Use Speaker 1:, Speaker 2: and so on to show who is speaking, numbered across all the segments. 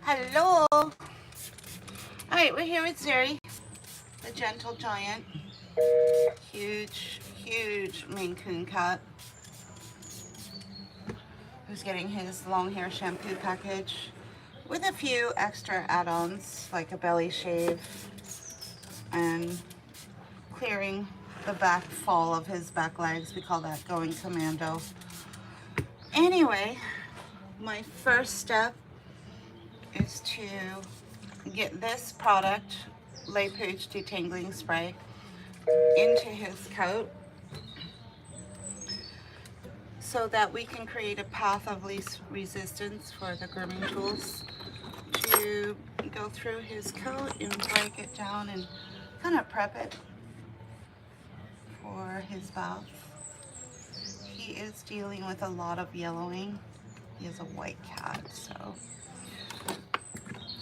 Speaker 1: Hello. Alright, we're here with Zuri, the gentle giant. Huge, huge Maine Coon cat who's getting his long hair shampoo package with a few extra add-ons like a belly shave and clearing the back fall of his back legs. We call that going commando. Anyway, my first step is to get this product, Lay Pooch Detangling Spray, into his coat so that we can create a path of least resistance for the grooming tools to go through his coat and break it down and kind of prep it for his bath. He is dealing with a lot of yellowing. He is a white cat, so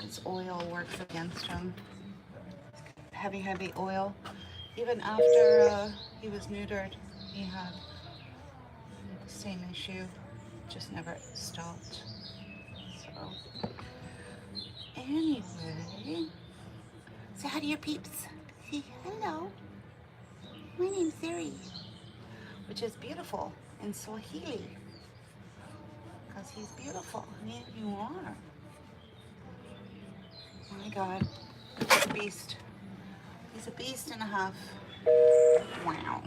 Speaker 1: his oil works against him. Heavy, heavy oil. Even after he was neutered, he had the same issue, just never stopped. So, anyway, say hi to your peeps. Say hello. My name's Zuri, which is beautiful in Swahili, because he's beautiful. Yeah, you are. Oh my God, he's a beast. He's a beast and a half. Wow.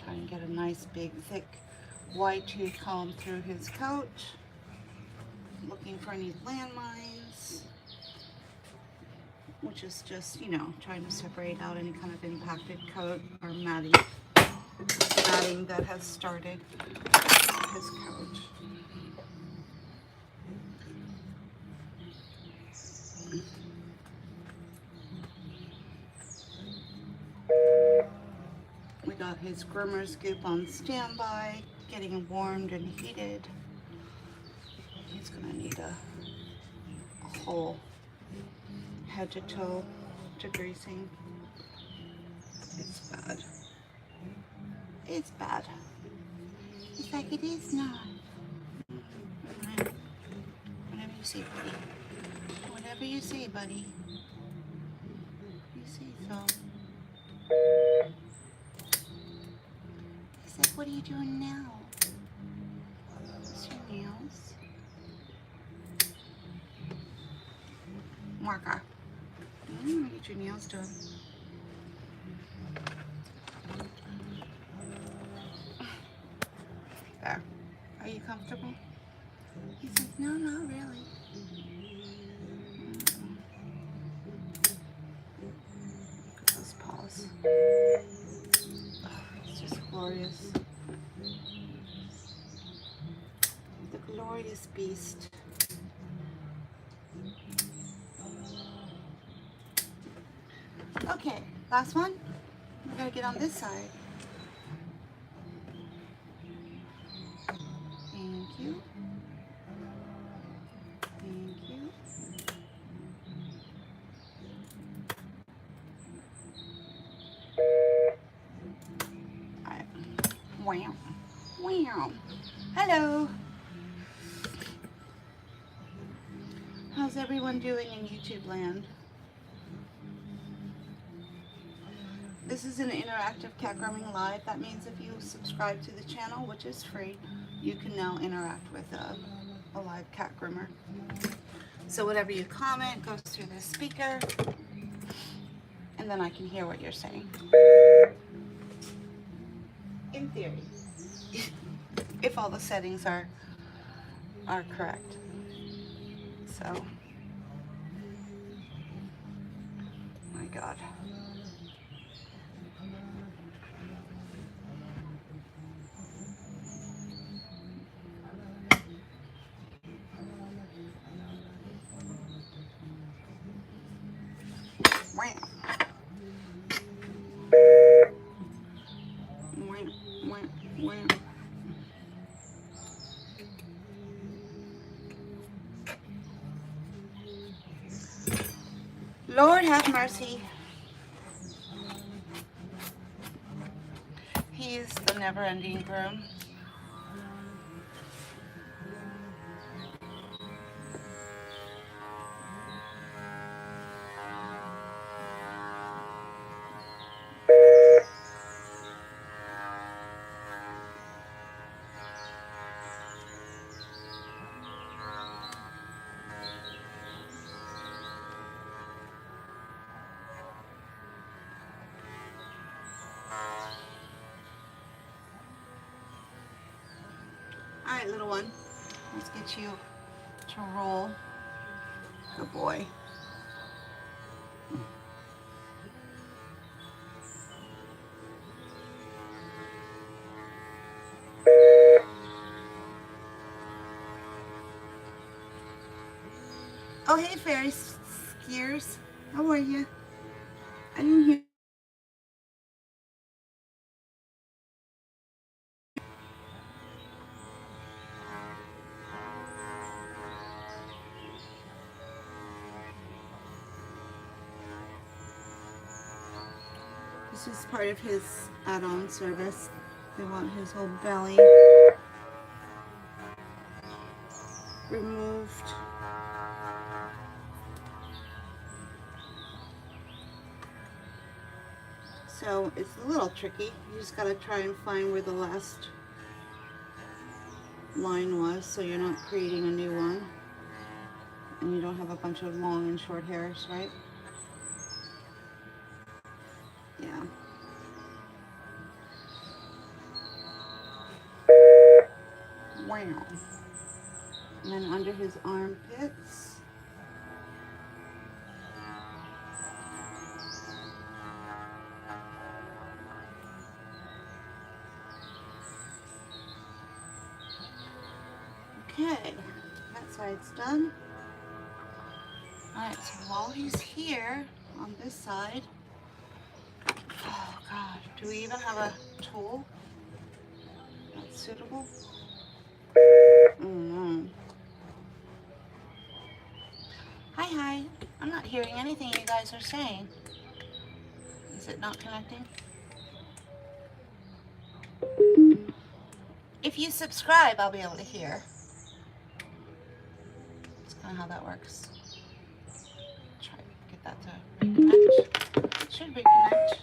Speaker 1: Try and get a nice big thick wide tooth comb through his coat. Looking for any landmines, which is just, you know, trying to separate out any kind of impacted coat or matting that has started his coat. We got his groomer scoop on standby, getting warmed and heated. He's gonna need a whole head to toe to greasing. It's bad. It's bad. He's like, it is not. Right. Whatever you say, buddy. Whatever you say, buddy. You say so. He's like, what are you doing now? What's your nails? Marker. Get your nails done. There. Are you comfortable? He says, no, not really. Look at those paws. Oh, it's just glorious. The glorious beast. Okay, last one. We're gonna get on this side. Thank you. Thank you. Alright. Wow. Wow. Hello. How's everyone doing in YouTube land? This is an interactive cat grooming live. That means if you subscribe to the channel, which is free, you can now interact with a live cat groomer. So whatever you comment goes through the speaker, and then I can hear what you're saying. In theory, if all the settings are correct. So, my God. Lord have mercy. He is the never-ending groom. right, little one. Let's get you to roll. Good boy. Oh, hey, fairy skiers. How are you? I didn't hear. This is part of his add-on service. They want his whole belly removed. So it's a little tricky. You just gotta try and find where the last line was so you're not creating a new one. And you don't have a bunch of long and short hairs, right? Yeah. Wow. And then under his armpits. Okay, that side's done. Alright, so while he's here on this side, oh god, do we even have a tool that's suitable? No. Hi. I'm not hearing anything you guys are saying. Is it not connecting? If you subscribe, I'll be able to hear. That's kind of how that works. Try to get that to reconnect. It should reconnect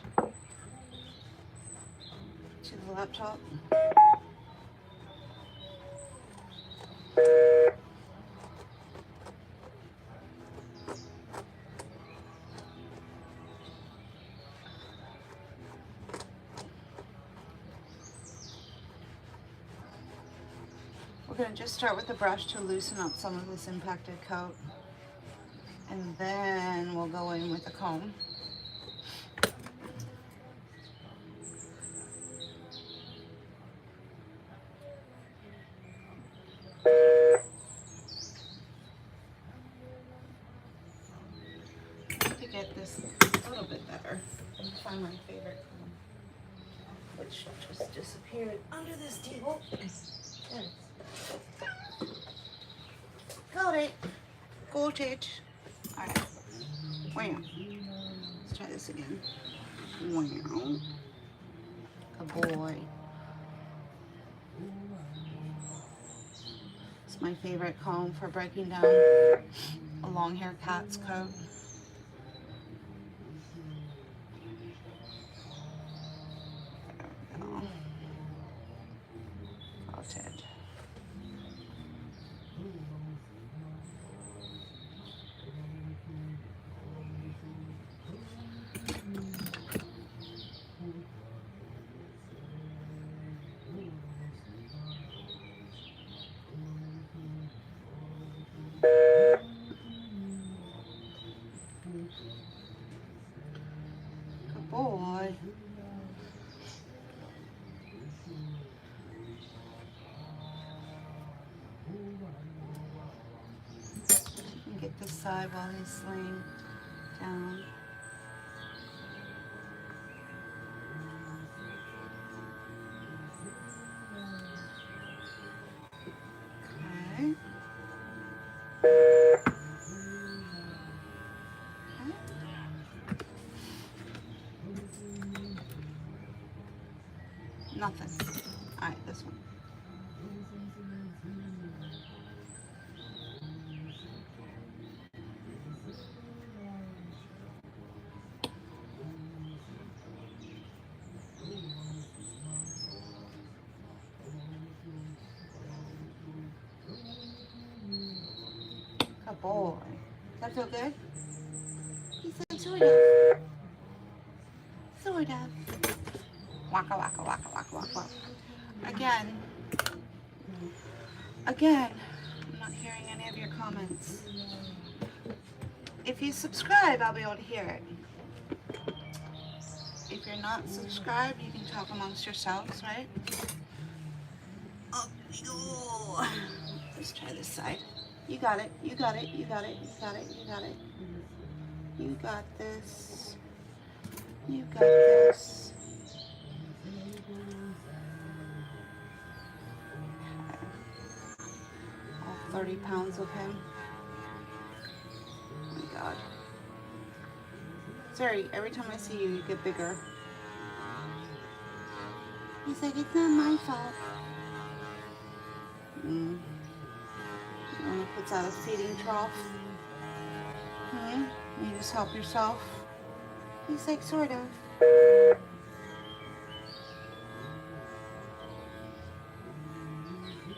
Speaker 1: to the laptop. We're going to just start with the brush to loosen up some of this impacted coat. And then we'll go in with a comb. To get this a little bit better. Let me find my favorite comb, which just disappeared under this table. Got it. Got it. Alright. Wow. Let's try this again. Wow. Good boy. It's my favorite comb for breaking down a long hair cat's coat. There we go. Got it. Good boy. You can get this side while he's laying down. Okay. Nothing. Alright, this one. Good boy. Does that feel good? He said sort of. Sort of. Waka waka waka waka waka waka. Again, Again, I'm not hearing any of your comments. If you subscribe, I'll be able to hear it. If you're not subscribed, you can talk amongst yourselves, right? Up we go. Let's try this side. You got it, you got it, you got it, you got it, you got it. You got this. You got this. All 30 pounds of him. Oh my God. Sorry, every time I see you, you get bigger. He's like, it's not my fault. And he puts out a feeding trough. You just help yourself. He's like, sort of.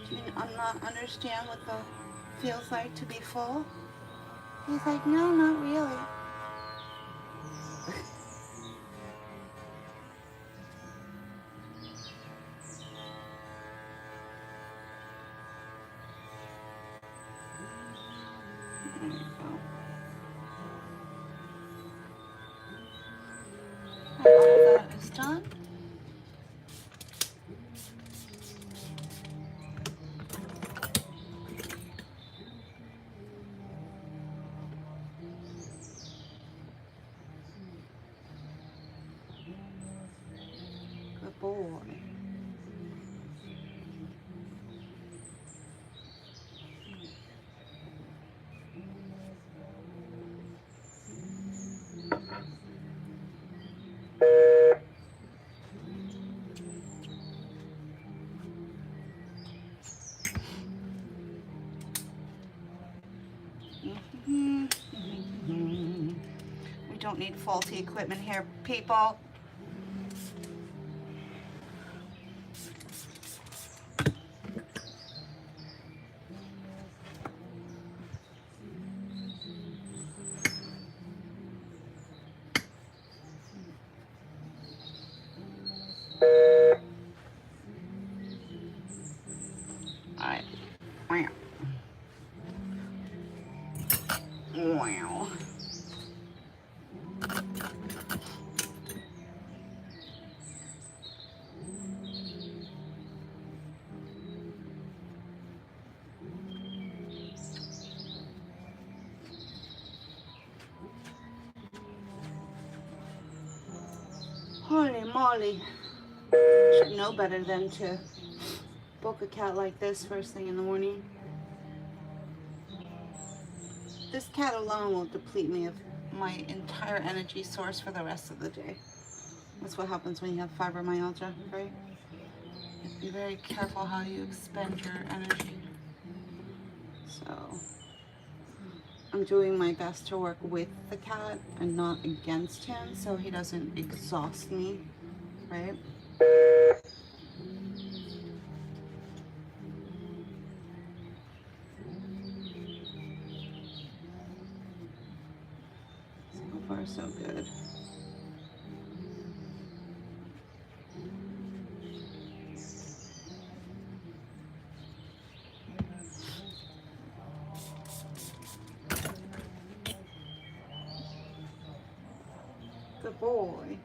Speaker 1: Do you not understand what the feels like to be full? He's like, no, not really. There you go. All that is done. Good boy. We don't need faulty equipment here, people. All right. Wow. Holy moly. Should know better than to book a cat like this first thing in the morning. This cat alone will deplete me of my entire energy source for the rest of the day. That's what happens when you have fibromyalgia, right? Be very careful how you expend your energy. So I'm doing my best to work with the cat and not against him so he doesn't exhaust me, right? So far, so good. Good boy.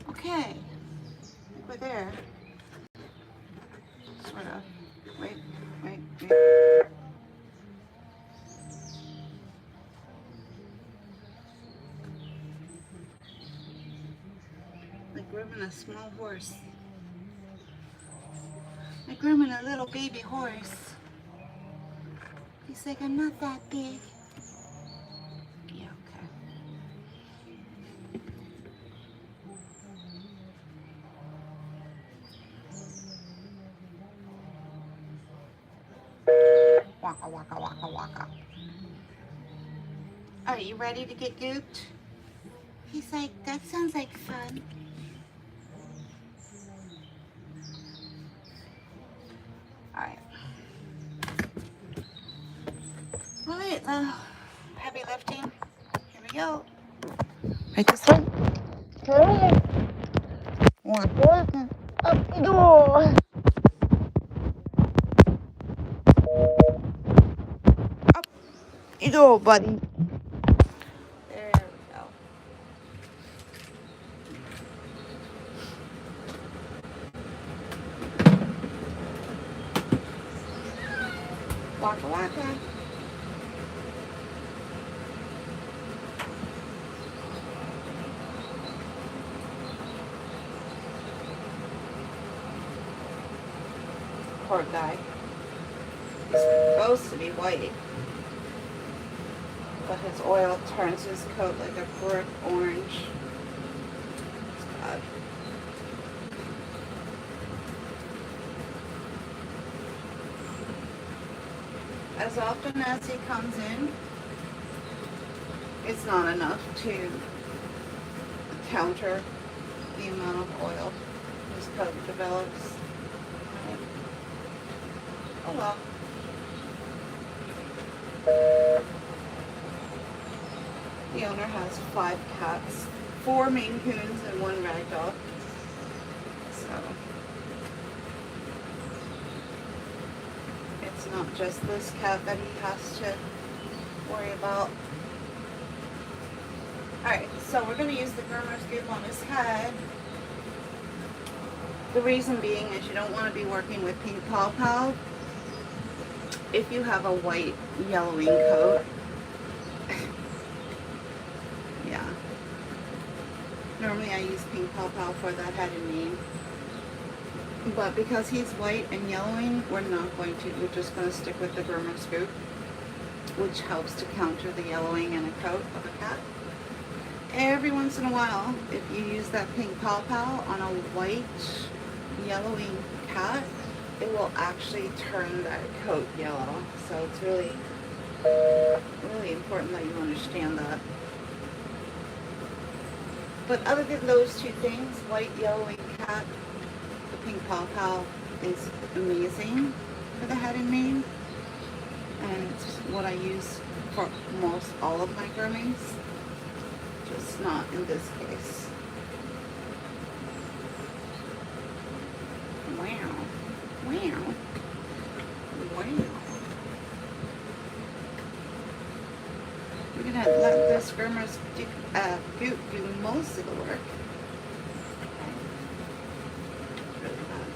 Speaker 1: Okay, I think we're there. Sort of. Wait. Like grooming a small horse. Like grooming a little baby horse. He's like, I'm not that big. Yeah, okay. Waka, waka, waka, waka. you ready to get gooped? He's like, that sounds like fun. Alright. Alright, heavy lifting. Here we go. Right this way. One. Up the door. Up you go, buddy. There we go. Waka waka. Poor guy. He's supposed to be white, but his oil turns his coat like a brick orange. It's bad. As often as he comes in, it's not enough to counter the amount of oil his coat develops. Oh well. The owner has 5 cats, 4 Maine Coons and 1 ragdoll. So it's not just this cat that he has to worry about. Alright, so we're going to use the groomer scoop on his head. The reason being is you don't want to be working with pink paw paw if you have a white yellowing coat. Yeah. Normally I use pink paw paw for that head and mane. But because he's white and yellowing, we're just going to stick with the groomer scoop, which helps to counter the yellowing in a coat of a cat. Every once in a while, if you use that pink paw paw on a white yellowing cat, it will actually turn that coat yellow. So it's really, really important that you understand that. But other than those two things, white, yellowing cat, the pink paw paw is amazing for the head and mane. And it's what I use for most all of my groomings. Just not in this case. Wow. Wow. Wow. We're going to let this groomer goop do most of the work. Okay. Really bad.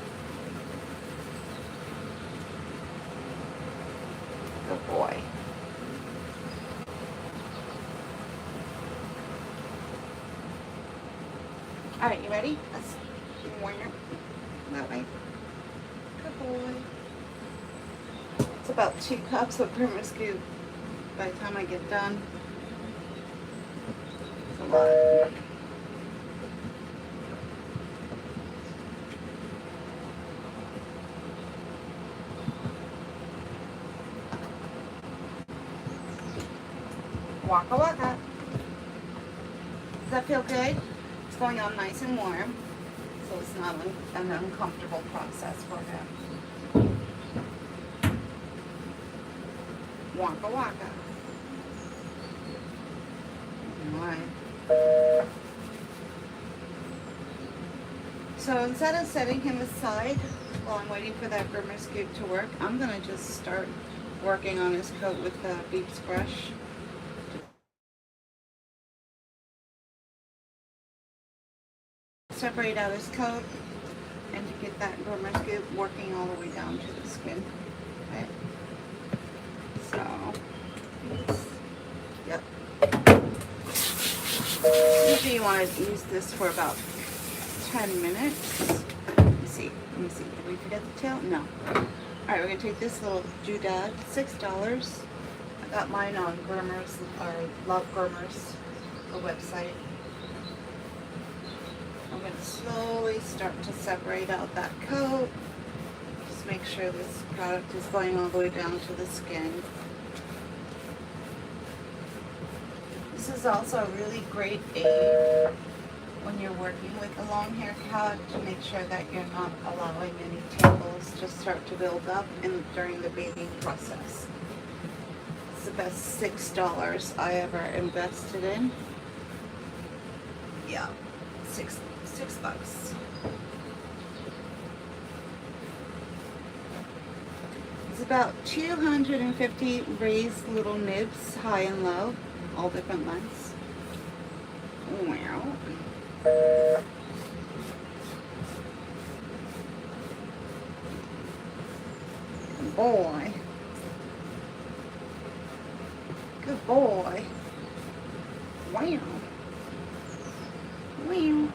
Speaker 1: Good boy. Alright, you ready? Let's that way. Good boy. It's about 2 cups of groomer scoop by the time I get done. It's a lot. Waka waka. Does that feel good? It's going on nice and warm, so it's not an uncomfortable process for him. Waka waka. Alright. So instead of setting him aside while I'm waiting for that groomer scoop to work, I'm going to just start working on his coat with the Beep's brush. Separate out his coat and to get that groomer scoop working all the way down to the skin. Okay. So, yep. Usually you want to use this for about 10 minutes. Let me see. Did we forget the tail? No. Alright, we're going to take this little doodad, $6. I got mine on Groomers, or Love Groomers, the website. I'm going to slowly start to separate out that coat. Just make sure this product is going all the way down to the skin. This is also a really great aid when you're working with a long hair cat to make sure that you're not allowing any tangles to start to build up during the bathing process. It's the best $6 I ever invested in. Yeah, six bucks. It's about 250 raised little nibs, high and low, all different lengths. Wow. Good boy. Good boy. Wow. Wow.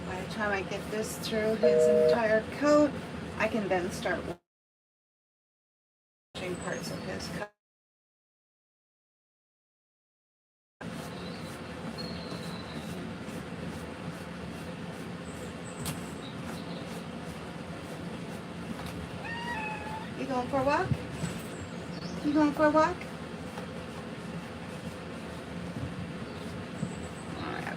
Speaker 1: By the time I get this through his entire coat, I can then start washing parts of his coat. You going for a walk? You going for a walk? Alright.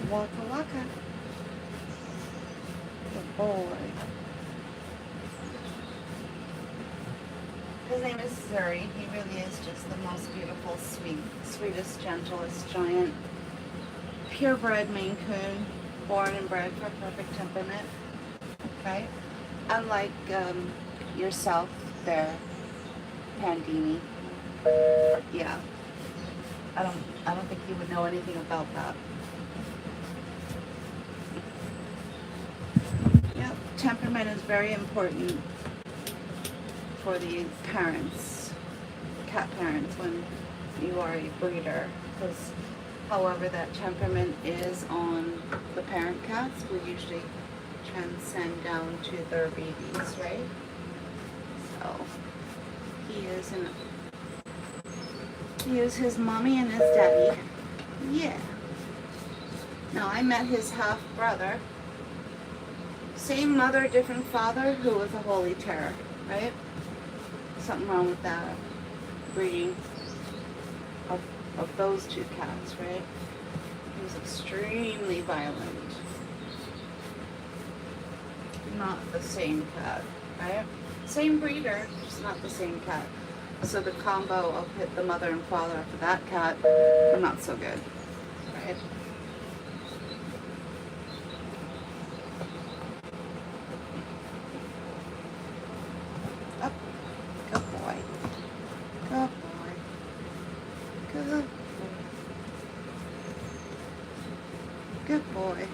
Speaker 1: Waka waka. Good boy. His name is Zuri. He really is just the most beautiful, sweetest, gentlest, giant, purebred Maine Coon, born and bred for perfect temperament. Okay? Unlike yourself, there, Pandini. Yeah. I don't think you would know anything about that. Yep. Temperament is very important for the parents, cat parents, when you are a breeder, because however that temperament is on the parent cats will usually transcend down to their babies, right? So he is his mommy and his daddy. Yeah. Now I met his half brother, same mother, different father, who was a holy terror, right? Something wrong with that breeding of those two cats, right? He was extremely violent. Not the same cat, right? Same breeder, just not the same cat. So the combo of the mother and father for that cat, not so good, right? Up. Good boy. Good boy. Good boy. Good boy.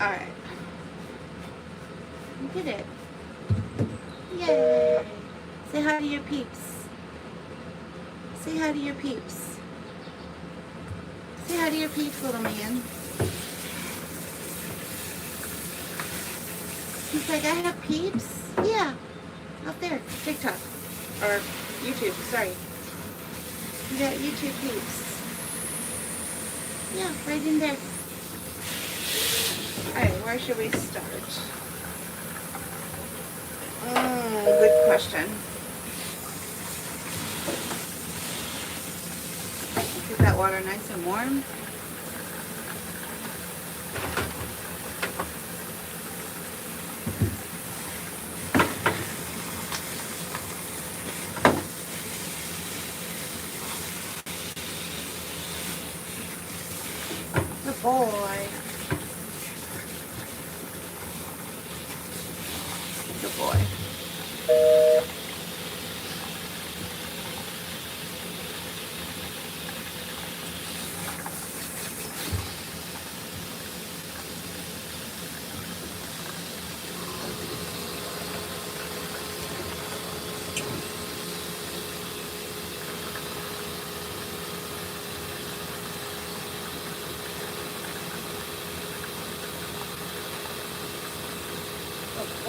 Speaker 1: Alright. You did it. Yay. Say hi to your peeps. Say hi to your peeps. Say hi to your peeps, little man. He's like, I have peeps? Yeah. Out there. TikTok. Or YouTube, sorry. You got YouTube peeps. Yeah, right in there. Alright, where should we start? Good question. Get that water nice and warm. Good boy. Good boy.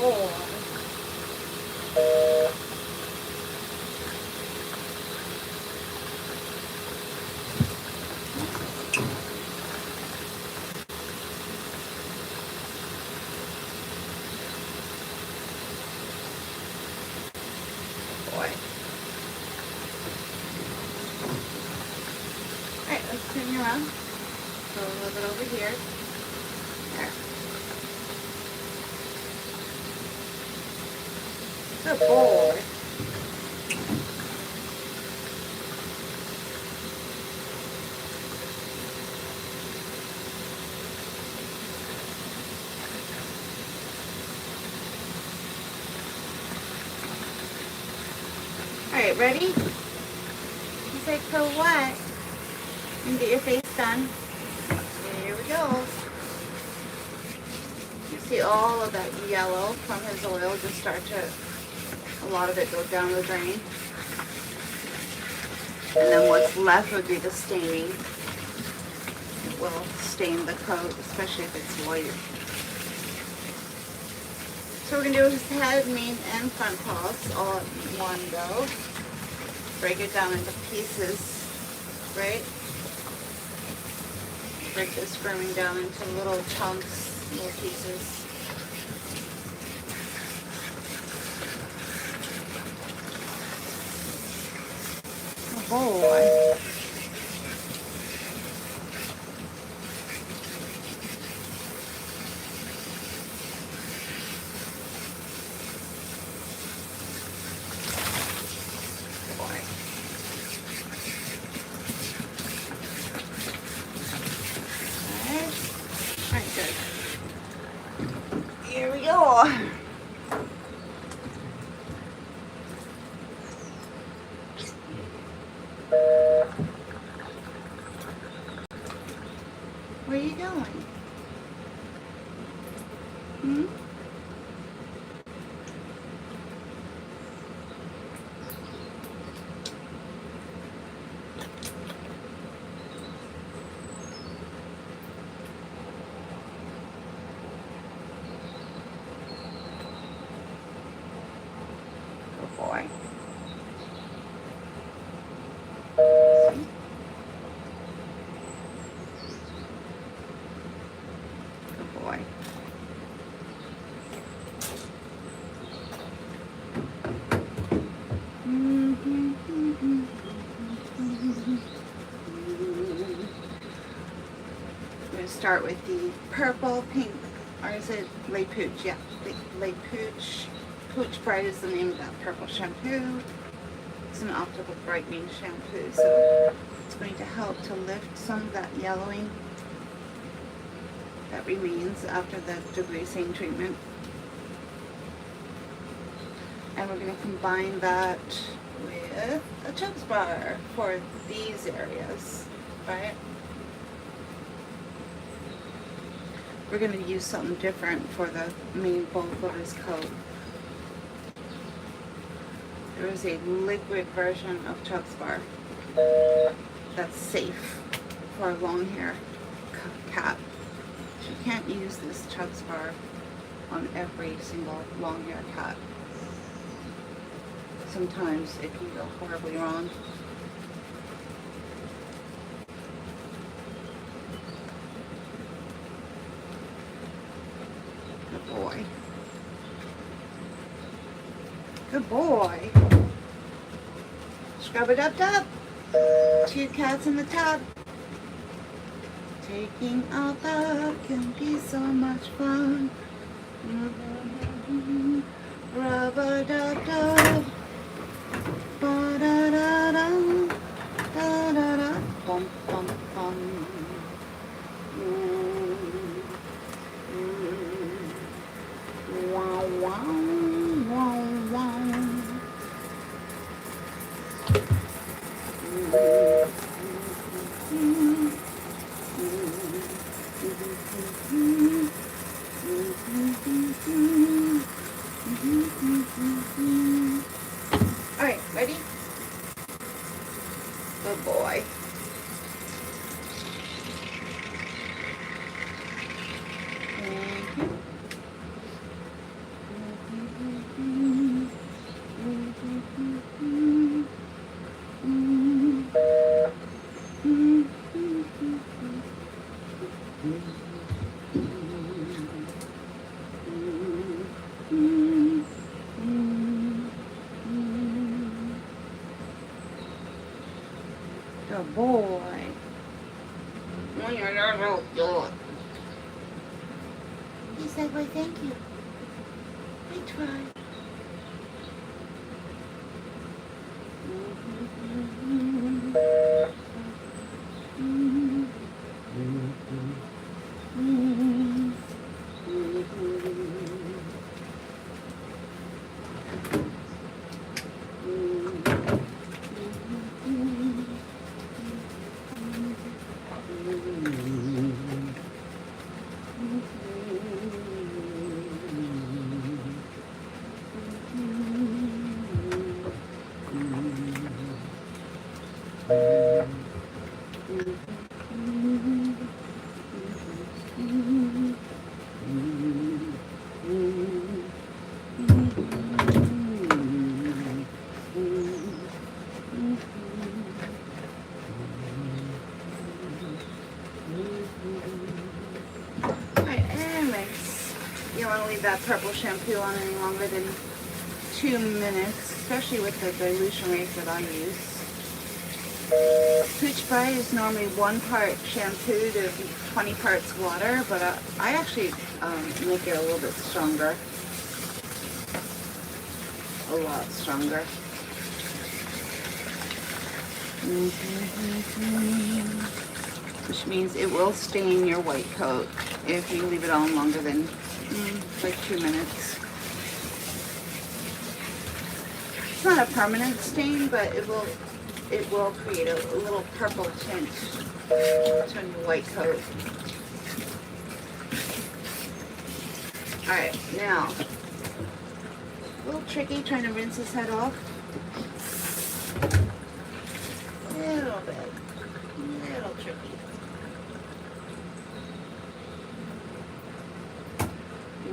Speaker 1: boy. Boy. Alright, let's turn you around. Go a little bit over here. There. Good boy. Alright, ready? You say for what? And get your face done. Here we go. You see all of that yellow from his oil just start to, a lot of it go down the drain. And then what's left would be the staining. It will stain the coat, especially if it's white. So we're going to do his head, mane, and front paws all at one go. Break it down into pieces, right? Break this grooming down into little chunks, little pieces. Oh boy. Alright, good. Here we go. Where are you going? Hmm? Good boy. See? Good boy. We're going to start with the purple, pink, or is it Le Pooch? Yeah, Le Pooch. Pooch Bright is the name of that purple shampoo. It's an optical brightening shampoo, so it's going to help to lift some of that yellowing that remains after the degreasing treatment. And we're going to combine that with a Chubb's bar for these areas, right? We're going to use something different for the main bulk of his coat. There is a liquid version of Chubb's bar that's safe for a long hair cat. You can't use this Chubb's bar on every single long hair cat. Sometimes it can go horribly wrong. Good boy. Good boy. Scrub it up, up. 2 cats in the tub. Taking a bath can be so much fun. Rub-a-dub-dub. Ba-da-da-da. Da-da-da. Bum, bum, bum. Wow, wow, wow, wow. Alright, ready? Good boy. Thank you. Good boy. Oh, you're so good. He said, "Why, thank you. I tried." Alright, and rinse. You don't want to leave that purple shampoo on any longer than 2 minutes, especially with the dilution rate that I use. Pooch Spray is normally 1 part shampoo to 20 parts water, but I actually make it a little bit stronger. A lot stronger. Which means it will stain your white coat if you leave it on longer than like 2 minutes. It's not a permanent stain, but it will create a little purple tint to your white coat. Alright, now, a little tricky trying to rinse his head off. Little bit. Little tricky.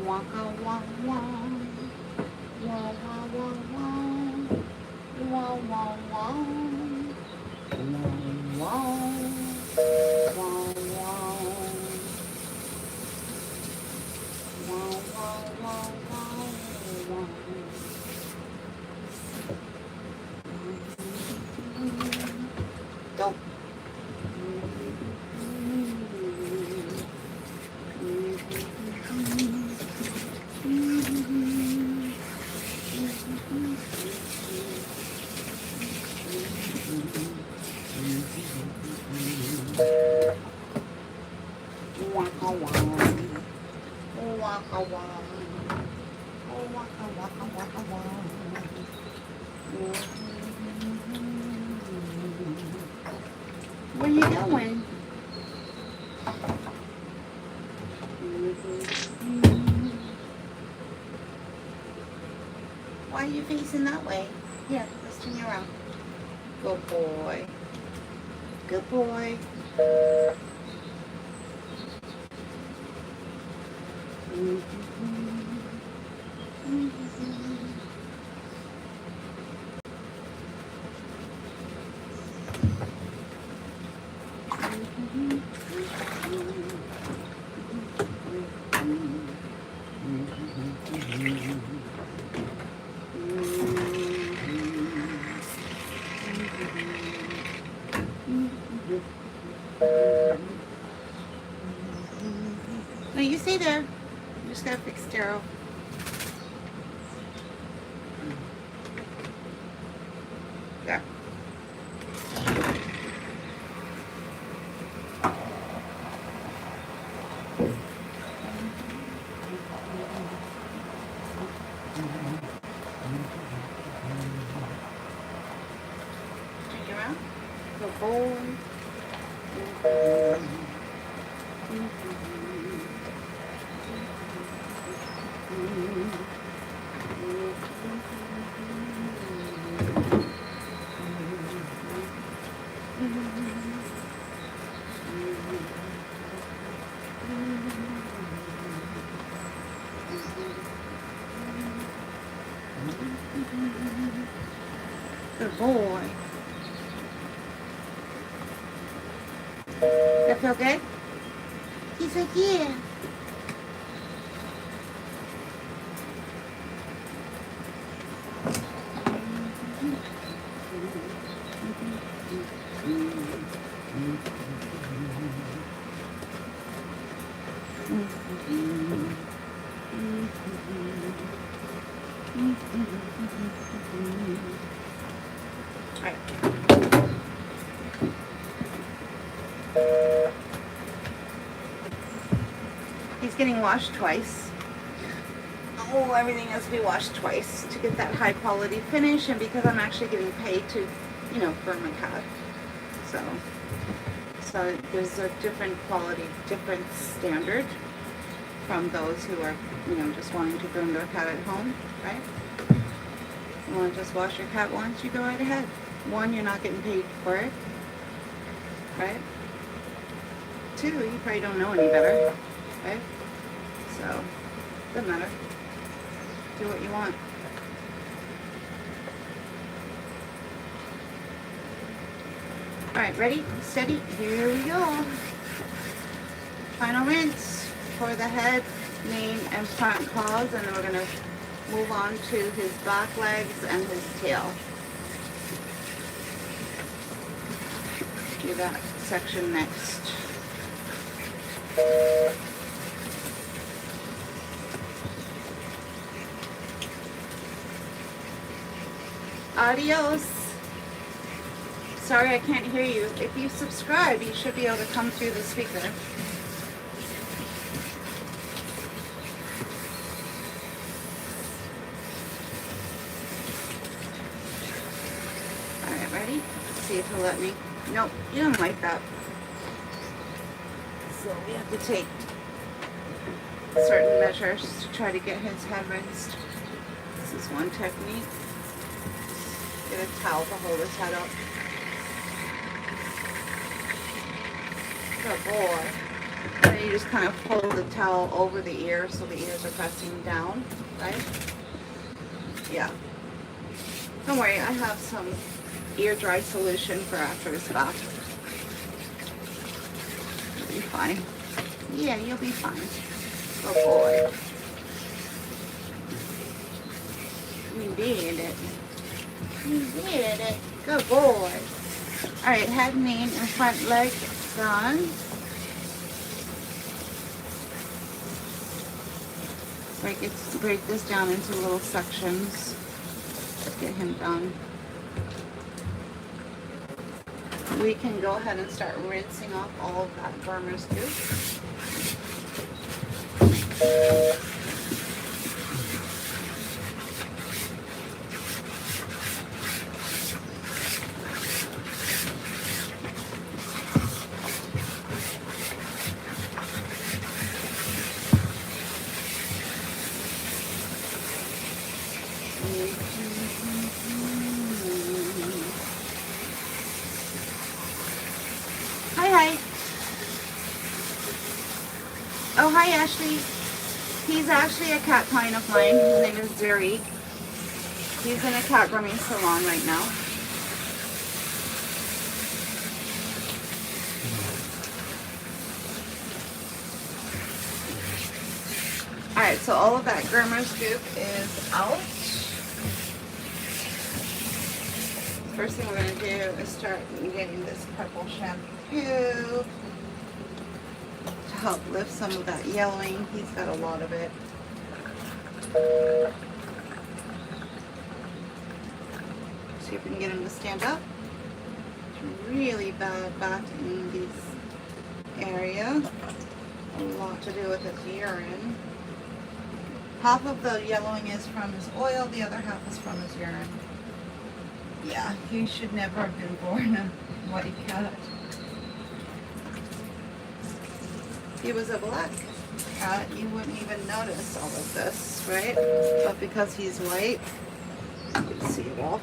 Speaker 1: Waka wah wah. Wah wah wah wah. Wah wah wah. Wah wah. Wah wah. Wah wah wah wah. Don't. Waka waka. Waka waka. Waka waka waka waka. Where you going? Why are you facing that way? Here, let's turn you around. Good boy. Good boy. No, you stay there. You just gotta fix Daryl. There. Turn you around. Good boy. Good boy. That feel good? He's like, yeah. Alright. He's getting washed twice. Oh, everything has to be washed twice to get that high quality finish, and because I'm actually getting paid to, you know, groom a cat. So there's a different quality, different standard from those who are, you know, just wanting to groom their cat at home, right? You want to just wash your cat once, you go right ahead. One, you're not getting paid for it, right? Two, you probably don't know any better, right? So, doesn't matter. Do what you want. Alright, ready, steady, here we go. Final rinse for the head, mane, and front paws, and then we're going to move on to his back legs and his tail. Do that section next. Adios. Sorry I can't hear you. If you subscribe, you should be able to come through the speaker. Alright, ready? Let's see if he'll let me. Nope, you don't like that. So we have to take certain measures to try to get his head rinsed. This is one technique. Get a towel to hold his head up. Good boy. And then you just kind of hold the towel over the ear so the ears are pressing down, right? Yeah. Don't worry, I have some ear dry solution for after his bath. You'll be fine. Yeah, you'll be fine. Good boy. You did it. You did it. Good boy. Alright, head, mane, and front leg done. Break this down into little sections. Get him done. We can go ahead and start rinsing off all of that groomer's goop. Hi. Oh, hi, Ashley. He's actually a cat client of mine. His name is Zuri. He's in a cat grooming salon right now. Alright, so all of that groomer's goop is out. First thing we're going to do is start getting this purple shampoo to help lift some of that yellowing. He's got a lot of it. See if we can get him to stand up. It's really bad back in this area. A lot to do with his urine. Half of the yellowing is from his oil, the other half is from his urine. Yeah, he should never have been born a white cat. If he was a black cat, you wouldn't even notice all of this, right? But because he's white, you can see it all.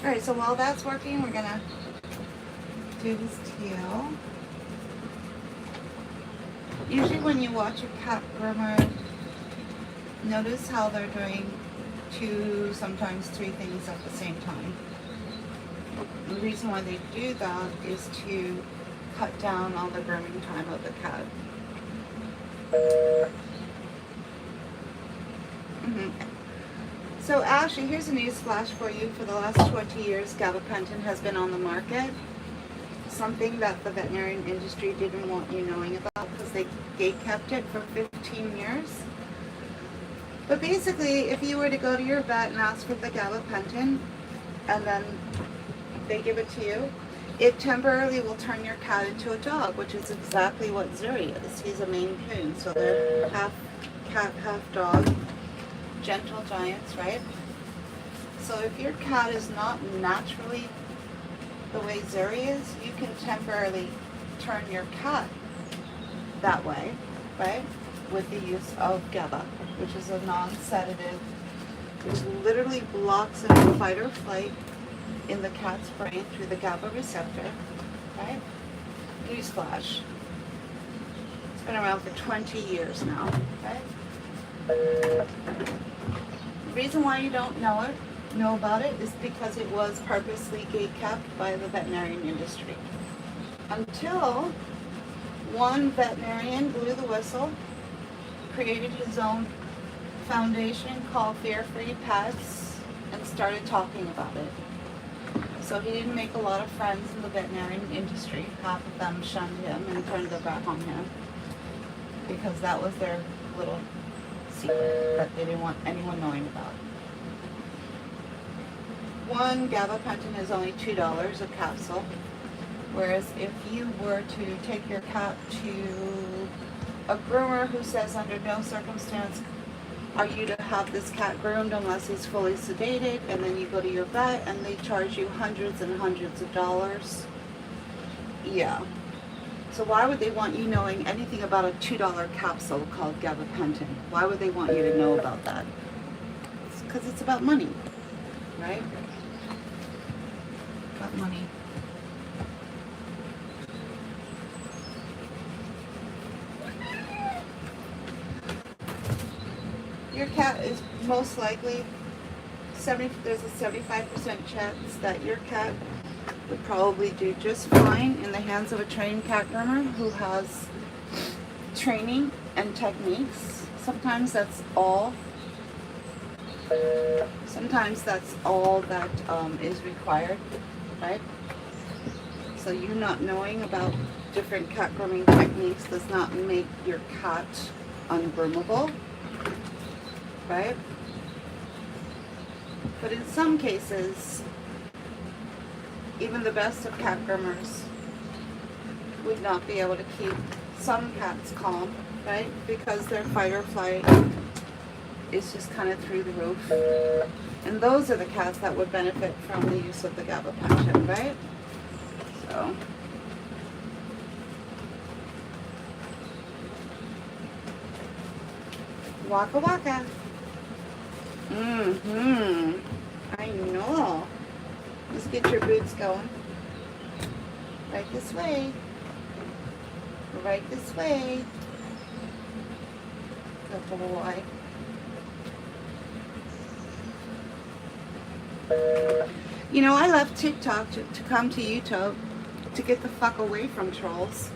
Speaker 1: Alright, so while that's working, we're gonna do his tail. Usually when you watch a cat groomer, notice how they're doing 2, sometimes 3 things at the same time. The reason why they do that is to cut down on the grooming time of the cat. So Ashley, here's a news flash for you. For the last 20 years, gabapentin has been on the market. Something that the veterinarian industry didn't want you knowing about because they kept it for 15 years. But basically, if you were to go to your vet and ask for the gabapentin, and then they give it to you, it temporarily will turn your cat into a dog, which is exactly what Zuri is. He's a Maine Coon, so they're half cat, half dog, gentle giants, right? So if your cat is not naturally the way Zuri is, you can temporarily turn your cat that way, right? With the use of GABA, which is a non-sedative, which literally blocks the fight or flight in the cat's brain through the GABA receptor, right? Newsflash. It's been around for 20 years now, right? The reason why you don't know about it is because it was purposely gatekept by the veterinarian industry. Until one veterinarian blew the whistle, created his own foundation called Fear Free Pets, and started talking about it. So he didn't make a lot of friends in the veterinarian industry. Half of them shunned him and turned their back on him because that was their little secret that they didn't want anyone knowing about. One gabapentin is only $2 a capsule, whereas if you were to take your cat to a groomer who says under no circumstance are you to have this cat groomed unless he's fully sedated, and then you go to your vet and they charge you hundreds and hundreds of dollars. Yeah. So why would they want you knowing anything about a $2 capsule called gabapentin? Why would they want you to know about that? It's because it's about money, right? About money. Your cat is most likely, there's a 75% chance that your cat would probably do just fine in the hands of a trained cat groomer who has training and techniques. Sometimes that's all. Sometimes that's all that is required, right? So you not knowing about different cat grooming techniques does not make your cat ungroomable. Right? But in some cases, even the best of cat groomers would not be able to keep some cats calm, right? Because their fight or flight is just kind of through the roof. And those are the cats that would benefit from the use of the gabapentin, right? So. Waka waka. I know. Let's get your boots going. Right this way. Right this way. Good boy. You know, I left TikTok to come to YouTube to get the fuck away from trolls.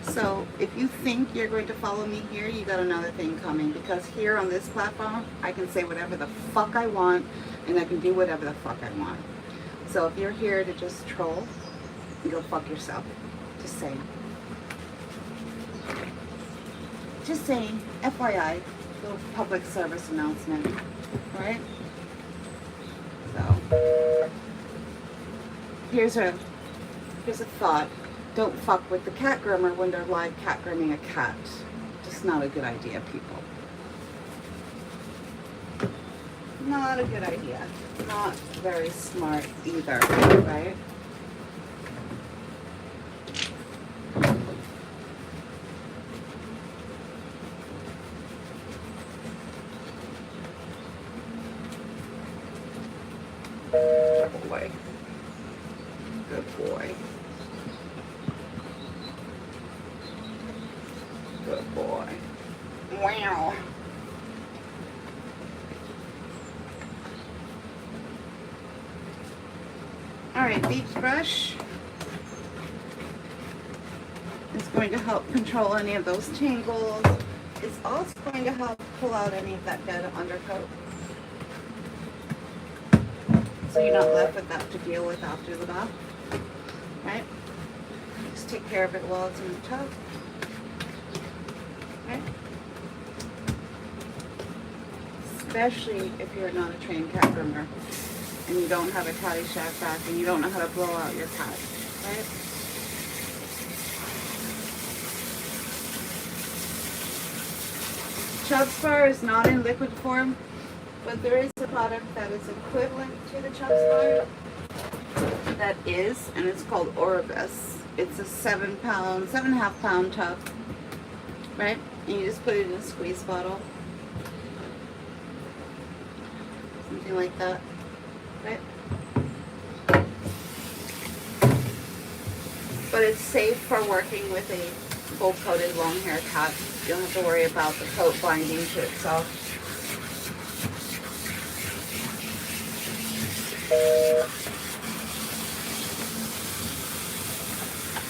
Speaker 1: So if you think you're going to follow me here, you got another thing coming, because here on this platform, I can say whatever the fuck I want, and I can do whatever the fuck I want. So if you're here to just troll, go fuck yourself. Just saying. Just saying, FYI, little public service announcement, right? So, here's a thought. Don't fuck with the cat groomer when they're live cat grooming a cat. Just not a good idea, people. Not a good idea. Not very smart either, right? Good boy. Good boy. Good boy. Wow. Alright, beach brush is going to help control any of those tangles. It's also going to help pull out any of that dead undercoat, so you're not left with that to deal with after the bath. Right? Just take care of it while it's in the tub. Right? especially if you're not a trained cat groomer and you don't have a Caddyshack back and you don't know how to blow out your cat, right? Chub Spar is not in liquid form, but there is a product that is equivalent to the Chub Spar that is, and it's called Orbis. It's a 7.5 pound tub, right? And you just put it in a squeeze bottle, something like that, right? But it's safe for working with a full coated long hair cat. You don't have to worry about the coat binding to itself.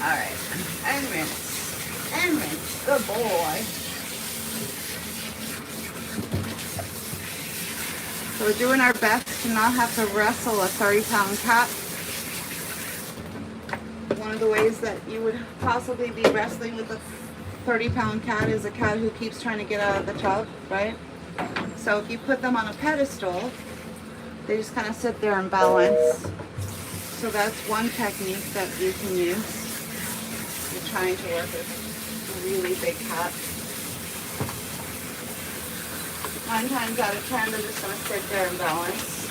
Speaker 1: Alright, and rinse, and rinse, good boy. So we're doing our best to not have to wrestle a 30-pound cat. One of the ways that you would possibly be wrestling with a 30-pound cat is a cat who keeps trying to get out of the tub, right? So if you put them on a pedestal, they just kind of sit there and balance. So that's one technique that you can use. You're trying to work with a really big cat. 9 times out of 10, they're just going to sit there and balance.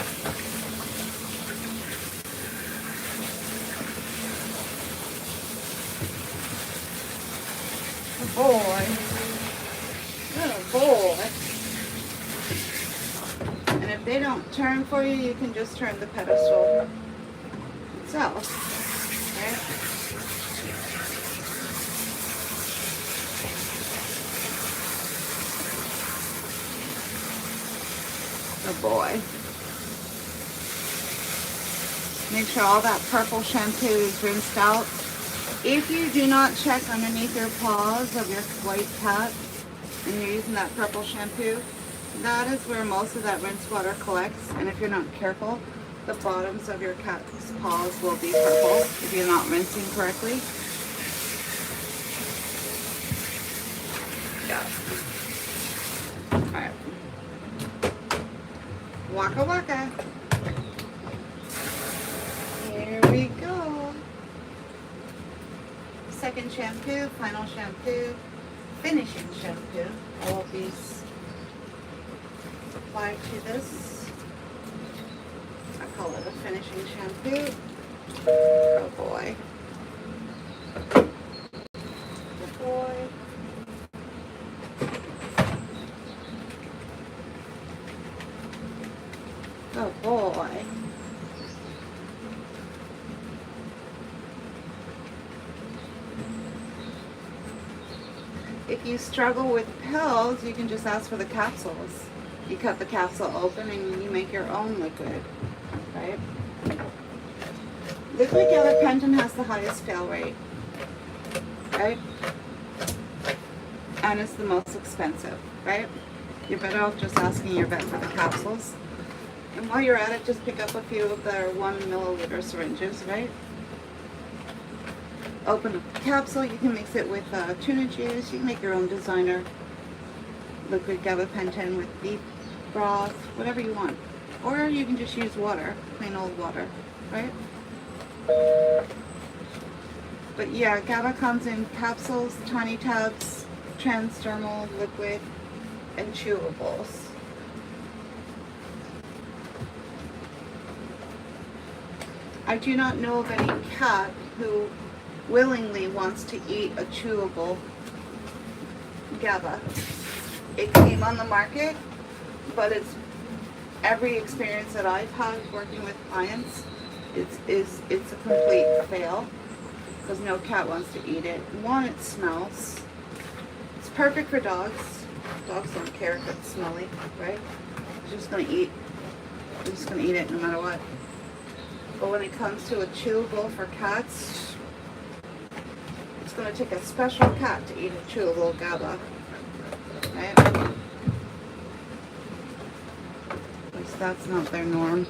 Speaker 1: Good boy. Good boy. And if they don't turn for you, you can just turn the pedestal itself. Okay? Good boy. Make sure all that purple shampoo is rinsed out. If you do not check underneath your paws of your white cat and you're using that purple shampoo, that is where most of that rinse water collects. And if you're not careful, the bottoms of your cat's paws will be purple if you're not rinsing correctly. Yeah. Alright. Waka waka. Here we go. Second shampoo, final shampoo, finishing shampoo. All of these apply to this. I call it a finishing shampoo. Oh boy. Good boy. Oh boy. If you struggle with pills, you can just ask for the capsules. You cut the capsule open and you make your own liquid, right? Liquid gabapentin has the highest fail rate, right? And it's the most expensive, right? You're better off just asking your vet for the capsules. And while you're at it, just pick up a few of their 1 milliliter syringes, right? Open up the capsule. You can mix it with tuna juice. You can make your own designer liquid gabapentin with beef broth, whatever you want. Or you can just use water, plain old water, right? But yeah, GABA comes in capsules, tiny tubs, transdermal, liquid, and chewables. I do not know of any cat who willingly wants to eat a chewable GABA. It came on the market, but it's every experience that I've had working with clients, it's a complete fail because no cat wants to eat it. One, it smells. It's perfect for dogs. Dogs don't care if it's smelly, right? They're just gonna eat. They're just gonna eat it no matter what. But when it comes to a chewable for cats, it's going to take a special cat to eat a chewable GABA, right? At least that's not their norm.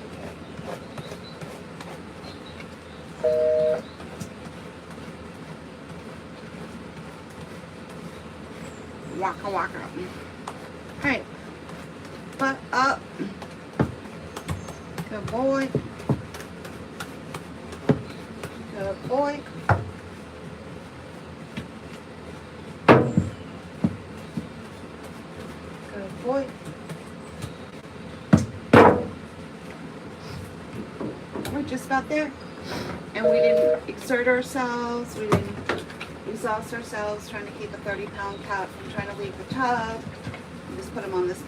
Speaker 1: Waka waka. Alright. butt up. Good boy. Good boy. Good boy. We're just about there. And we didn't exert ourselves. We didn't exhaust ourselves trying to keep a 30-pound cat from trying to leave the tub. We just put him on this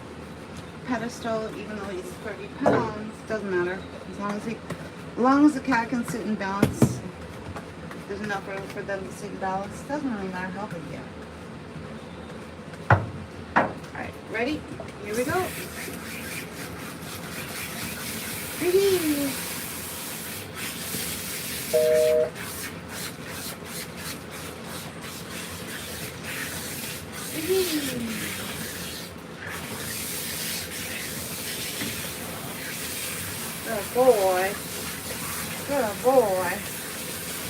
Speaker 1: pedestal, even though he's 30 pounds. Doesn't matter. As long as the cat can sit and balance, there's enough room for them to sit and balance. Doesn't really matter how big they are. Alright, ready? Here we go. Ready. Good boy. Good boy.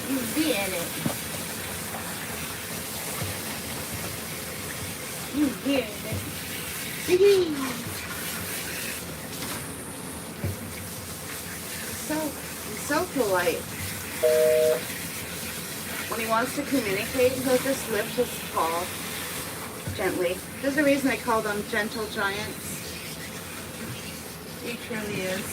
Speaker 1: You did it. You did it. So polite. When he wants to communicate, he'll just lift his paw gently. There's a reason they call them gentle giants. He truly is.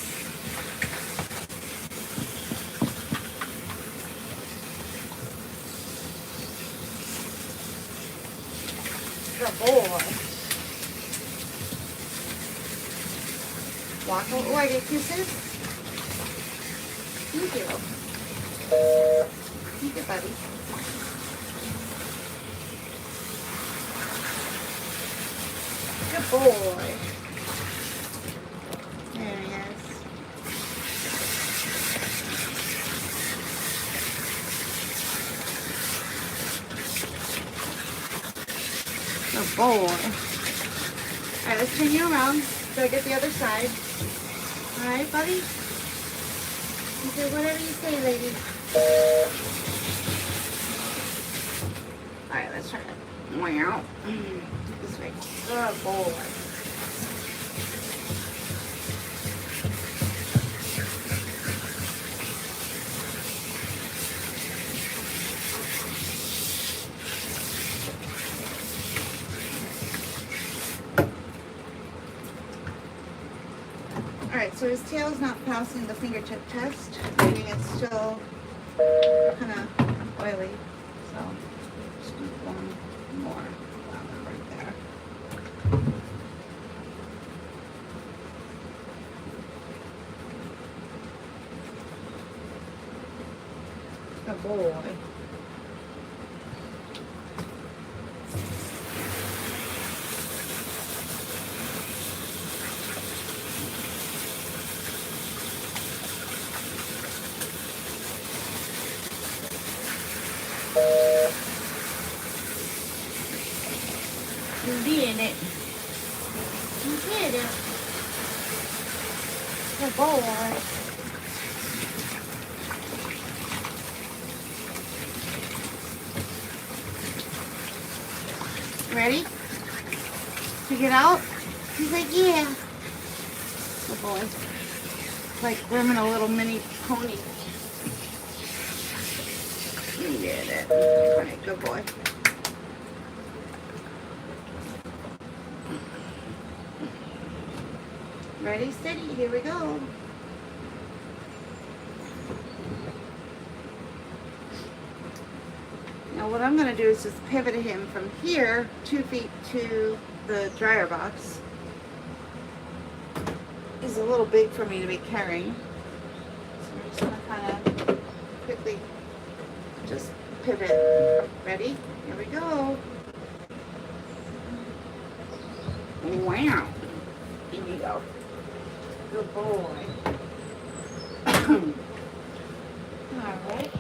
Speaker 1: Good boy. Walk away, get kisses. Thank you. Thank you, buddy. Good boy. There he is. Good boy. Alright, let's turn you around. So I get the other side. Alright, buddy? You do whatever you say, lady. Alright, let's try it. Wow. This way. Good boy. Alright, so his tail's not passing the fingertip test, meaning it's still kind of oily. So just do one more right there. Good boy. You did it. You did it. Good boy. Ready? To get out? He's like, yeah. Good boy. It's like grooming a little mini pony. You did it. Alright, good boy. Ready, steady, here we go. Now what I'm going to do is just pivot him from here 2 feet to the dryer box. He's a little big for me to be carrying. So we're just going to kind of quickly just pivot. Ready? Here we go. Wow. Here you go. Good boy. All right.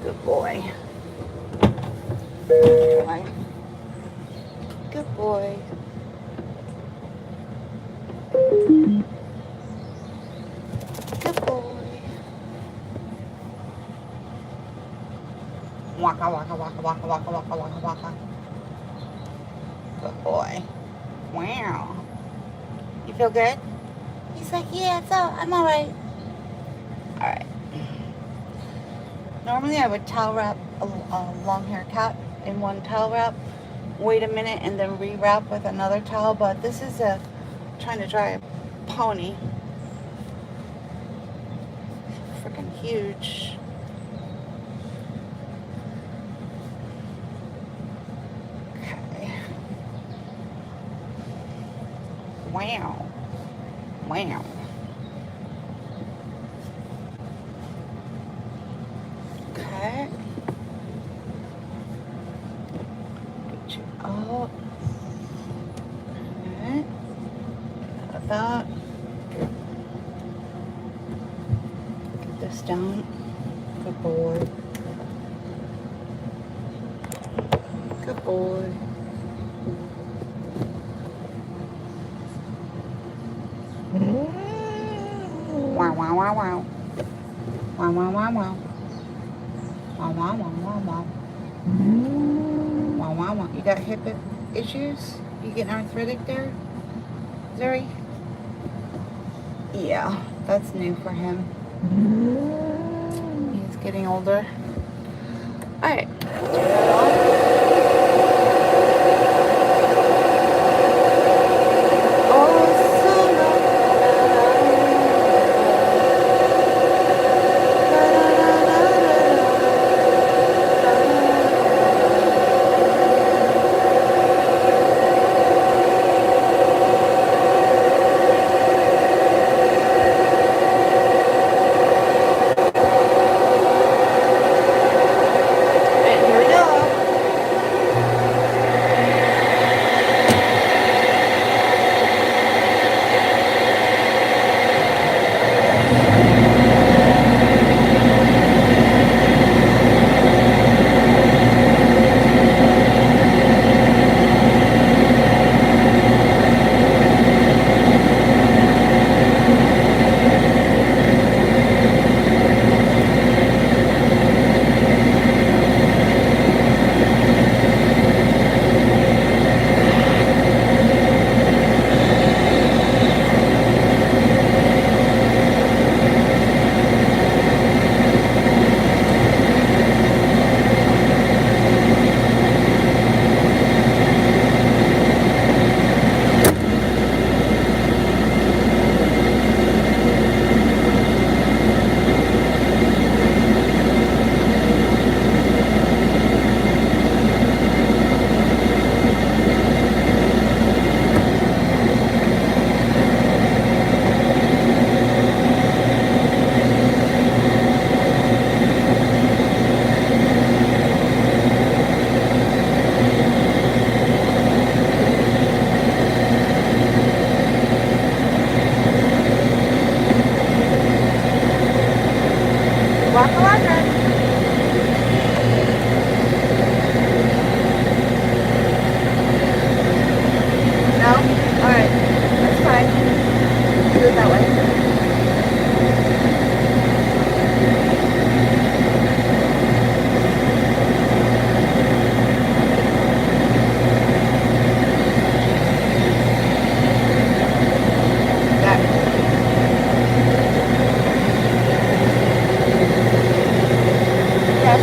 Speaker 1: Good boy. Good boy. Good boy. Waka, waka, waka, waka, waka, waka, waka, waka. Good boy. Wow. You feel good? He's like, yeah, I'm alright. Alright. Normally I would towel wrap a long hair cat in one towel wrap, wait a minute, and then rewrap with another towel, but this is trying to dry a pony. Freaking huge. Okay. Wow. Wow. Okay. Get you up. Okay. Like that. Get this down. Good boy. Good boy. Wow, wow, wow, wow. Wow, wow, wow, wow. Wow, wow, wow, wow, wow. Wow, wow, wow. You got hip issues? You getting arthritic there, Zuri? Yeah, that's new for him. He's getting older. Alright, turn that off.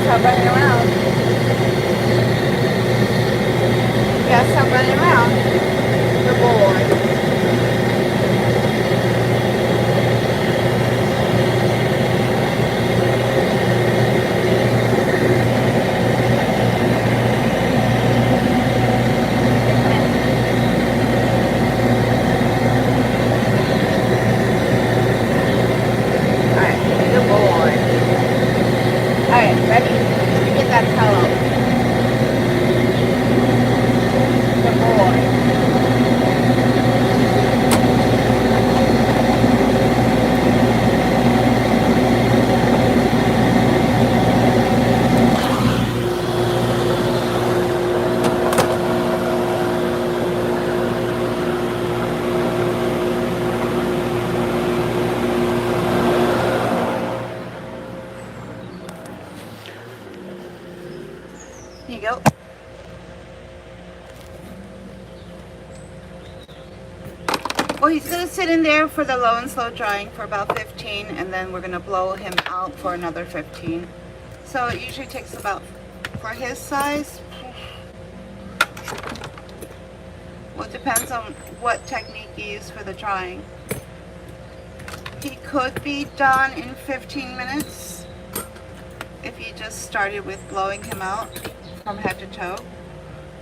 Speaker 1: Stop running around. Yeah, stop running around. Good boy. Well, he's gonna sit in there for the low and slow drying for about 15, and then we're gonna blow him out for another 15. So it usually takes about, for his size, well, it depends on what technique you use for the drying. He could be done in 15 minutes if you just started with blowing him out from head to toe.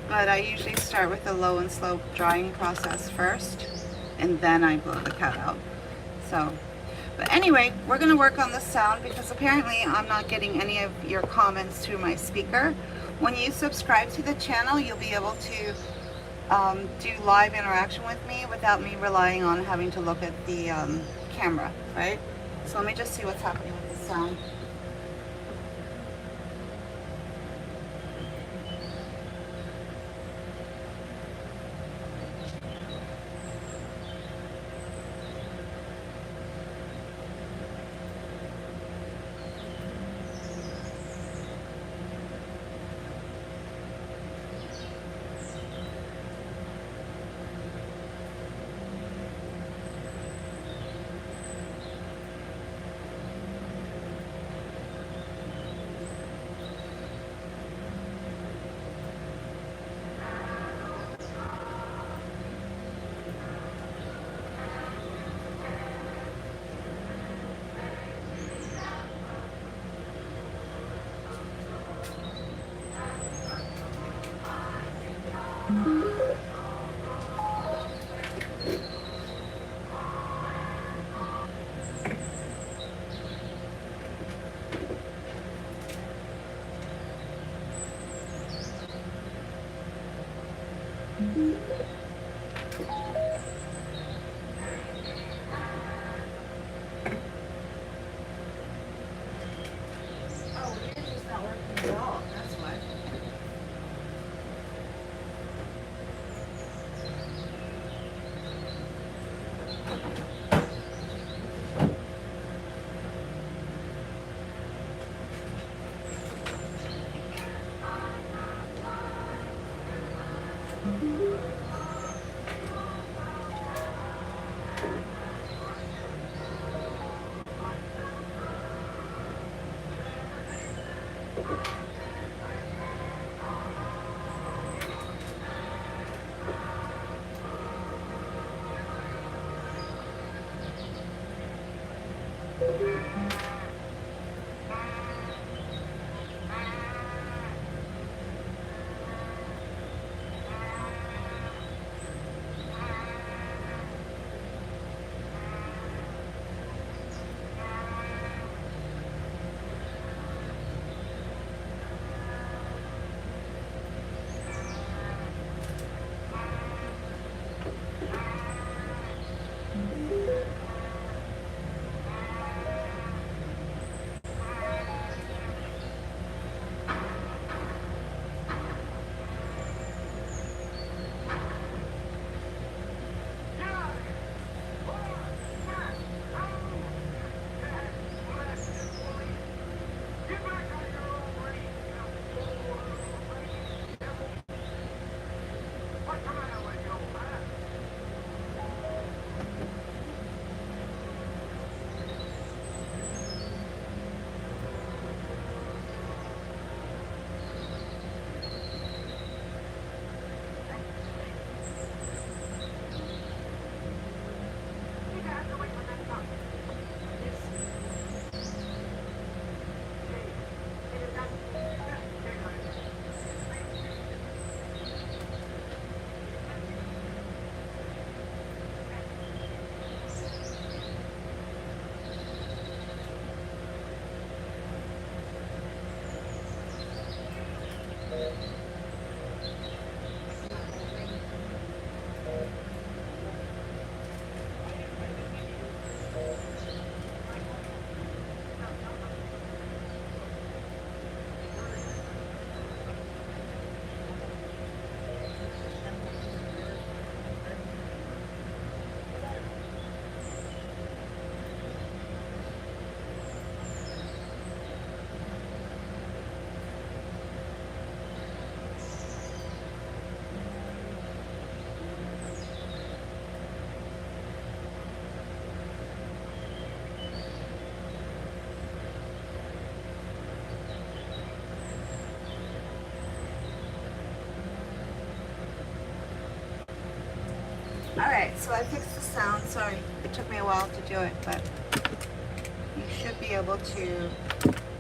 Speaker 1: But I usually start with the low and slow drying process first, and then I blow the cat out. So, but anyway, we're gonna work on the sound because apparently I'm not getting any of your comments through my speaker. When you subscribe to the channel, you'll be able to do live interaction with me without me relying on having to look at the camera, right? So let me just see what's happening with the sound. So I fixed the sound. Sorry, it took me a while to do it, but you should be able to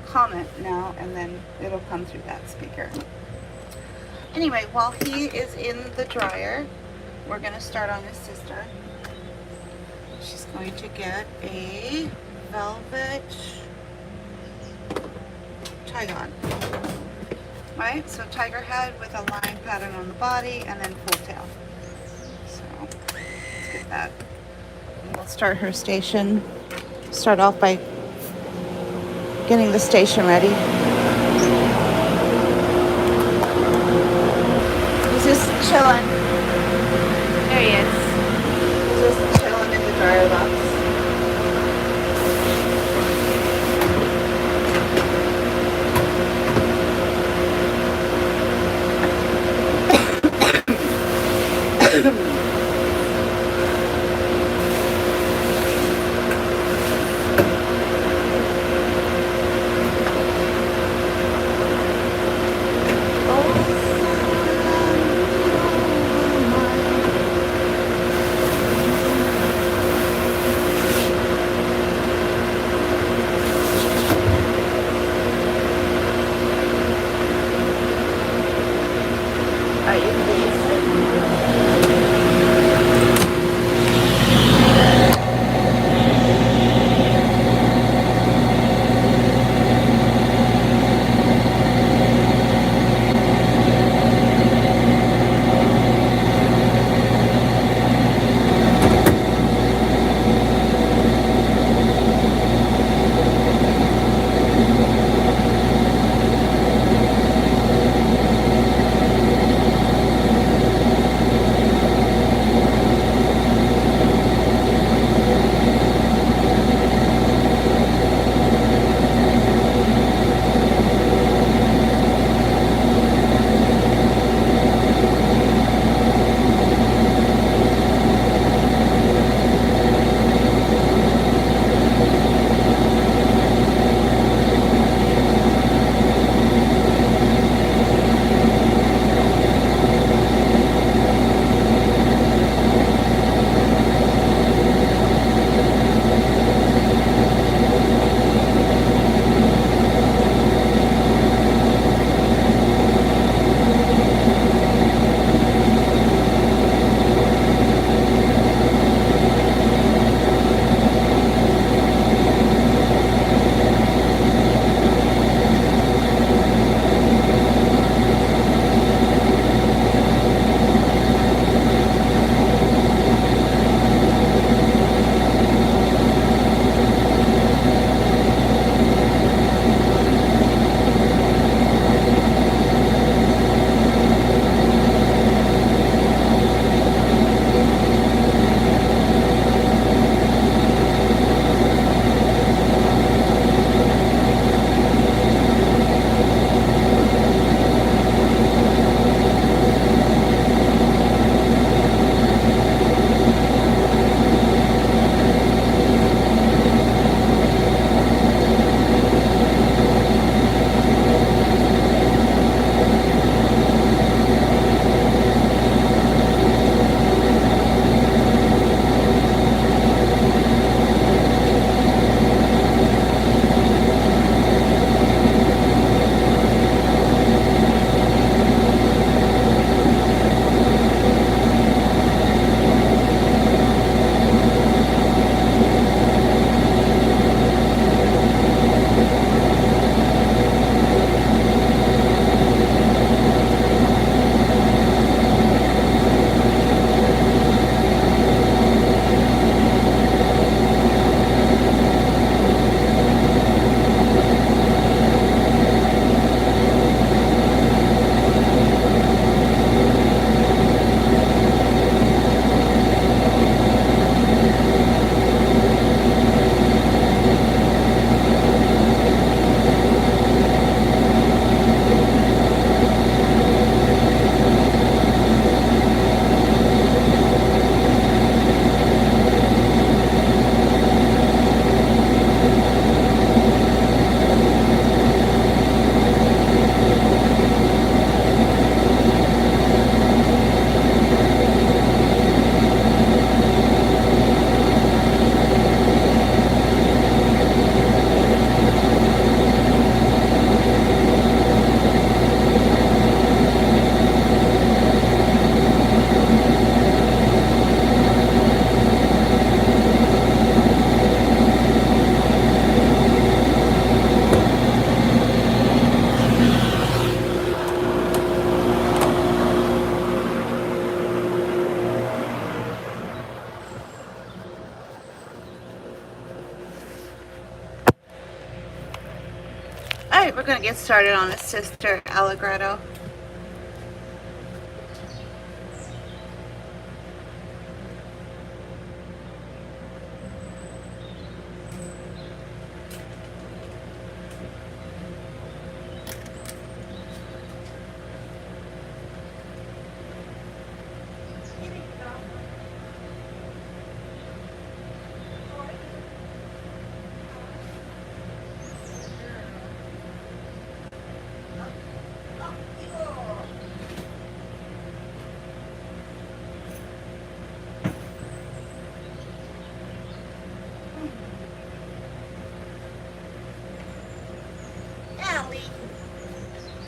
Speaker 1: comment now, and then it'll come through that speaker. Anyway, while he is in the dryer, we're going to start on his sister. She's going to get a velvet tie-on. Right? So tiger head with a line pattern on the body and then full tail. So let's get that. And we'll start her station. Start off by getting the station ready. He's just chilling. There he is. He's just chilling in the dryer box. Alright, we're gonna get started on his sister, Allegretto.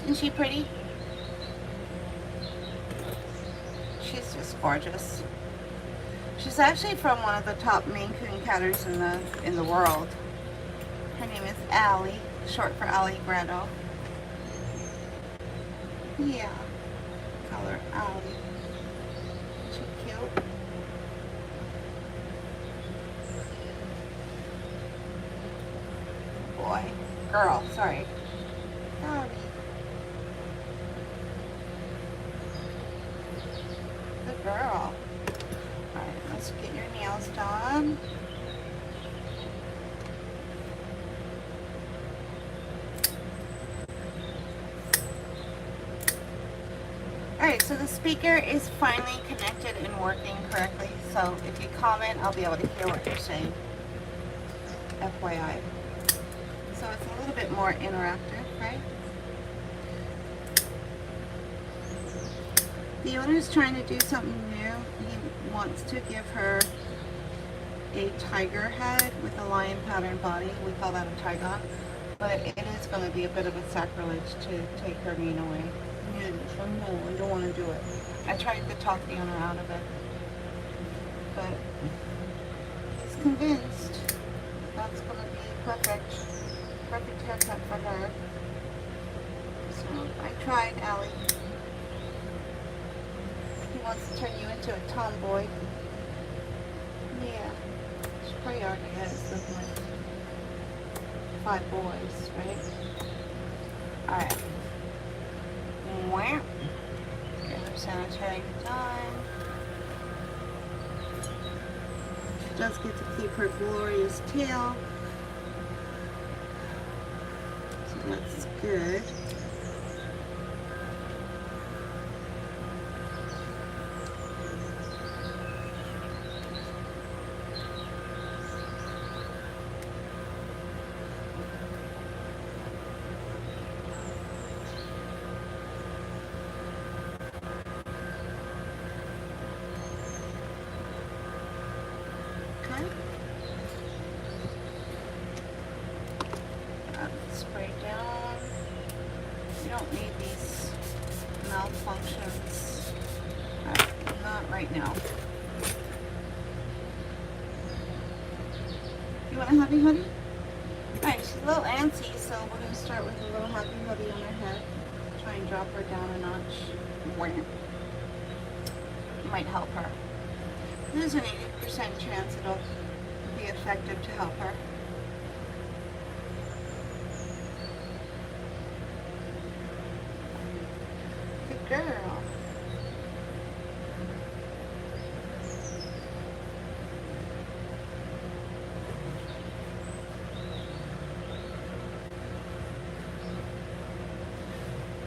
Speaker 1: Isn't she pretty? She's just gorgeous. She's actually from one of the top Maine Coon catters in the world. Her name is Allie, short for Allegretto. Yeah, call her Allie. She cute. Boy, girl, sorry. Allie. Good girl. Alright, let's get your nails done. Alright, so the speaker is finally connected and working correctly. So if you comment, I'll be able to hear what you're saying. FYI. So it's a little bit more interactive, right? The owner's trying to do something new. He wants to give her a tiger head with a lion pattern body. We call that a tigon. But it is going to be a bit of a sacrilege to take her mane away. So no, I don't want to do it. I tried to talk the owner out of it. But he's convinced that's going to be perfect. Perfect haircut for her. So I tried, Allie. He wants to turn you into a tomboy. Yeah. She probably already has something like 5 boys, right? Alright. Get her sanitary done. She does get to keep her glorious tail. So that's good. Spray down. You don't need these malfunctions. Not right now. You want a happy hoodie? Alright, she's a little antsy, so we're going to start with a little happy hoodie on her head. Try and drop her down a notch. Wham. Might help her. There's an 80% chance it'll be effective to help her. Good girl.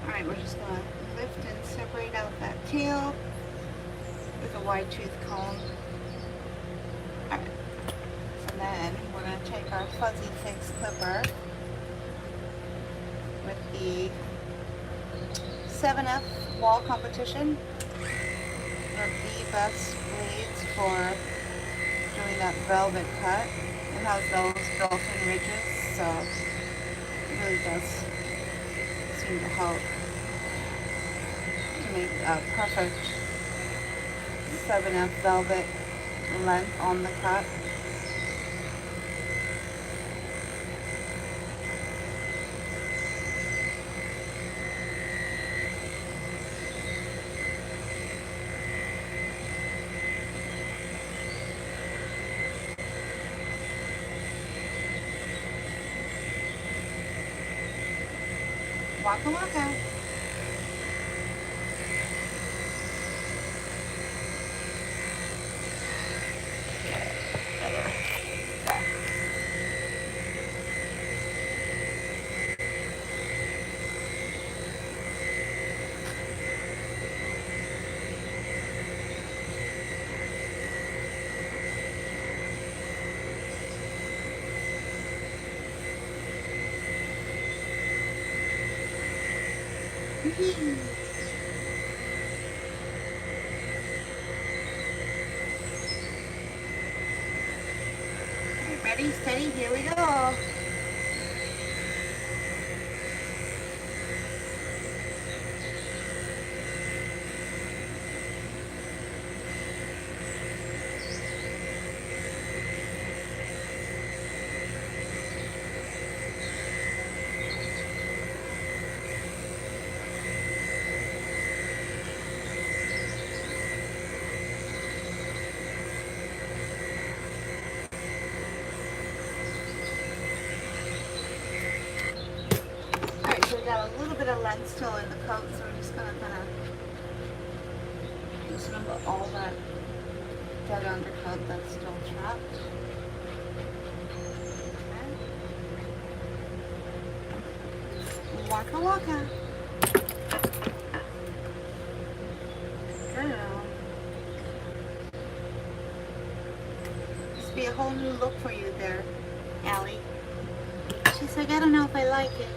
Speaker 1: Alright, we're just going to lift and separate out that tail with a wide tooth comb. Alright. And then we're going to take our fuzzy fix clipper with the 7F wall competition. They're the best blades for doing that velvet cut. It has those built-in ridges, so it really does seem to help to make a perfect 7F velvet length on the cut. Waka waka. Ready, steady, here we go. Alright, so we got a little bit of length still in the coat, so we're just gonna kind of loosen up all that dead undercoat that's still trapped. Okay. Waka waka. Girl. This will be a whole new look for you there, Allie. She's like, I don't know if I like it.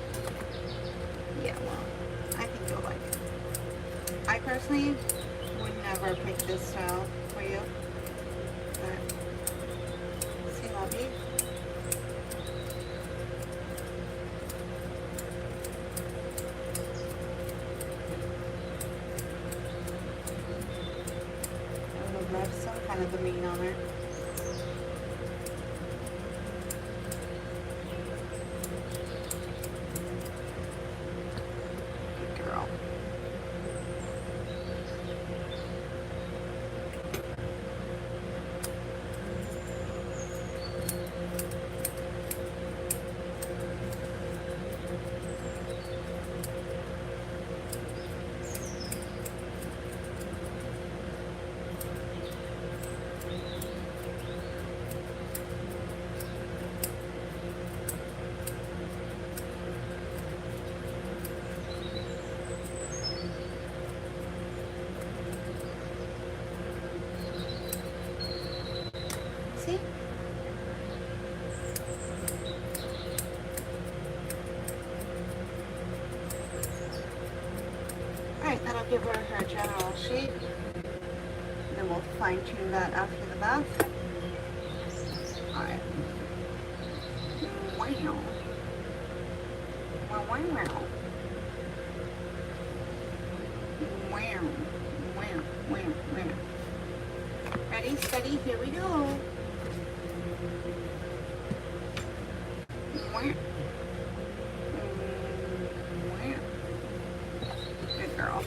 Speaker 1: Yeah, well, I think you'll like it. I personally would never pick this style for you. But, see, lovey? I would love some kind of a Maine on her. See? Alright, that'll give her her general shape. And then we'll fine tune that after the bath. Alright. Wow. Wow, wow, wow. Wow. Wow, wow, wow. Ready, steady, here we go. Wow. Wow. Good girl.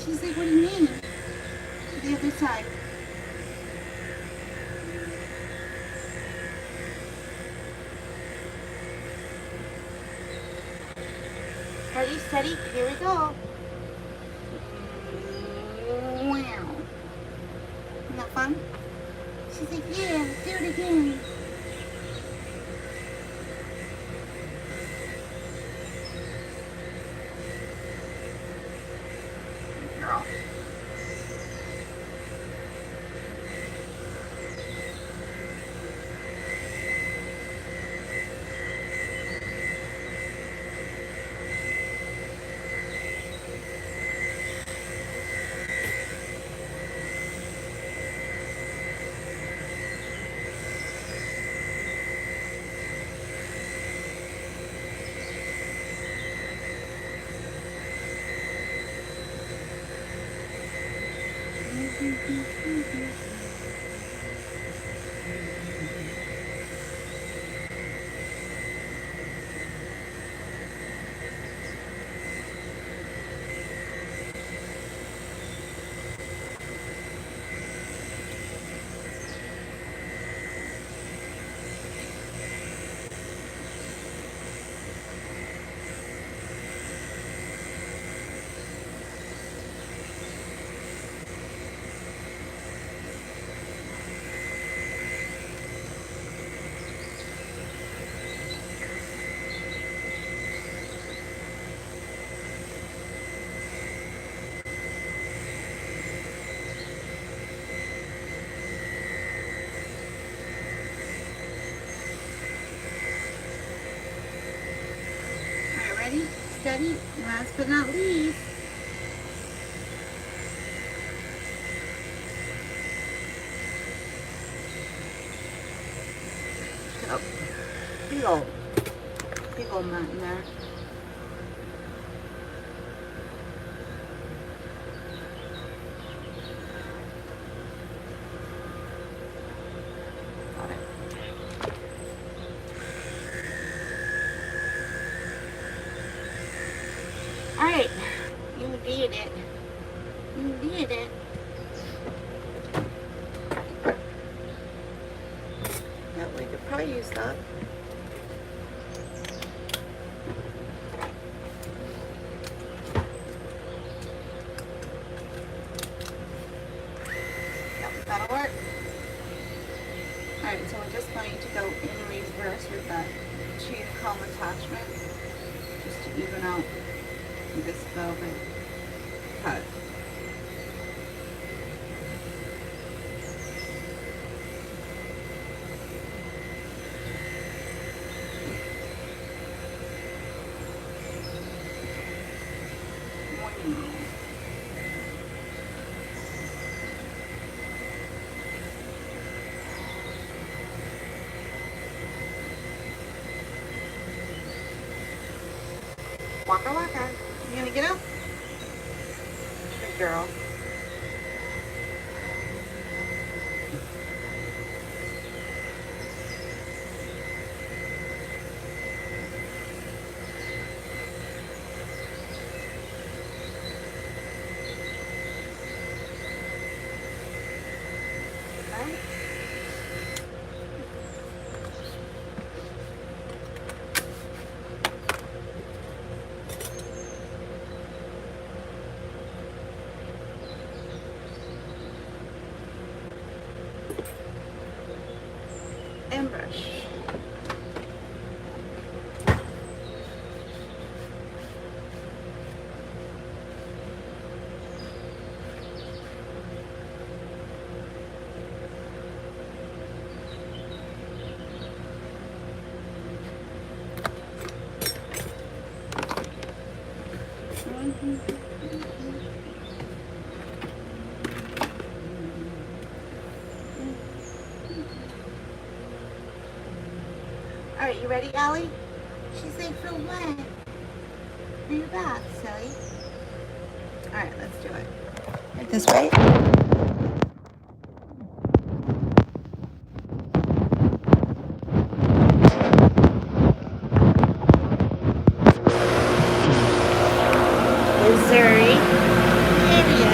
Speaker 1: She's like, what do you mean? To the other side. Ready, steady, here we go. Wow. Isn't that fun? She's like, yeah, do it again. Girl. Ready, steady, last but not least. Oh, big old mountain there. Got it. Alright, you did it. You did it. Yep, we could probably use that. Yep, that'll work. Alright, so we're just going to go in reverse with that chain comb attachment just to even out this velvet cut. Waka waka. You gonna get up? Good girl. Okay. And brush. Alright, you ready, Allie? She's like, for what? For your bath, silly. Alright, let's do it. This way. Missouri. Idiot.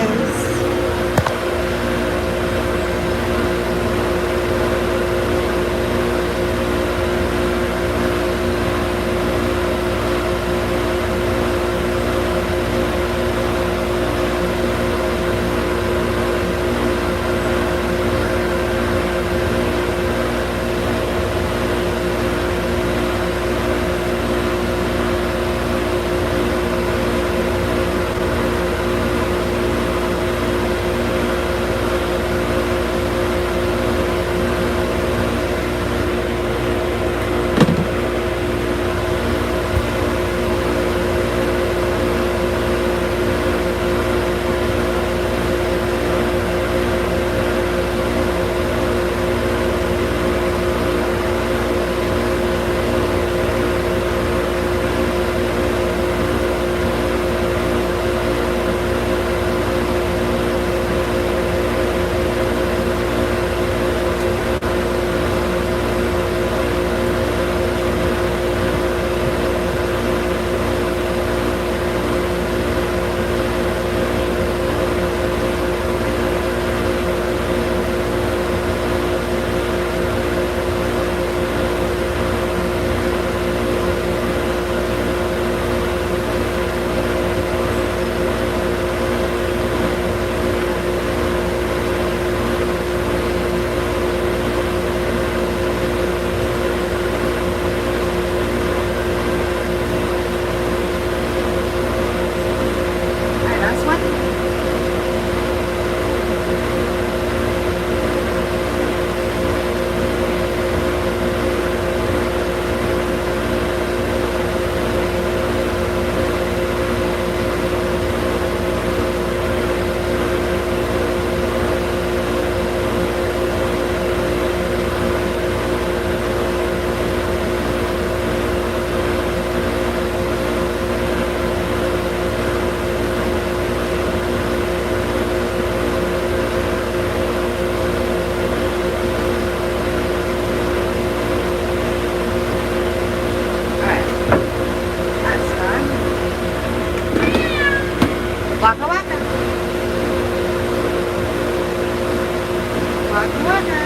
Speaker 1: Waka waka.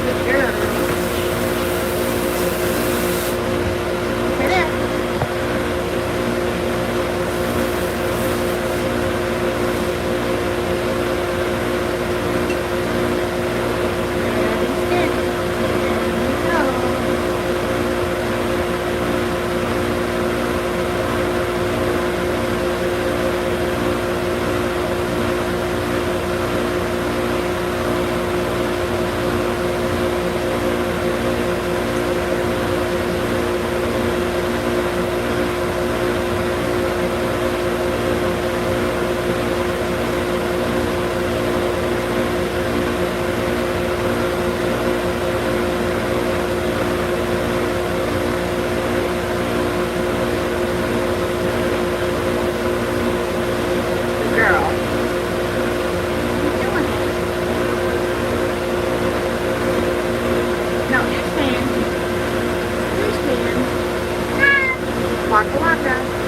Speaker 1: Good girl. Sit there. Waka waka.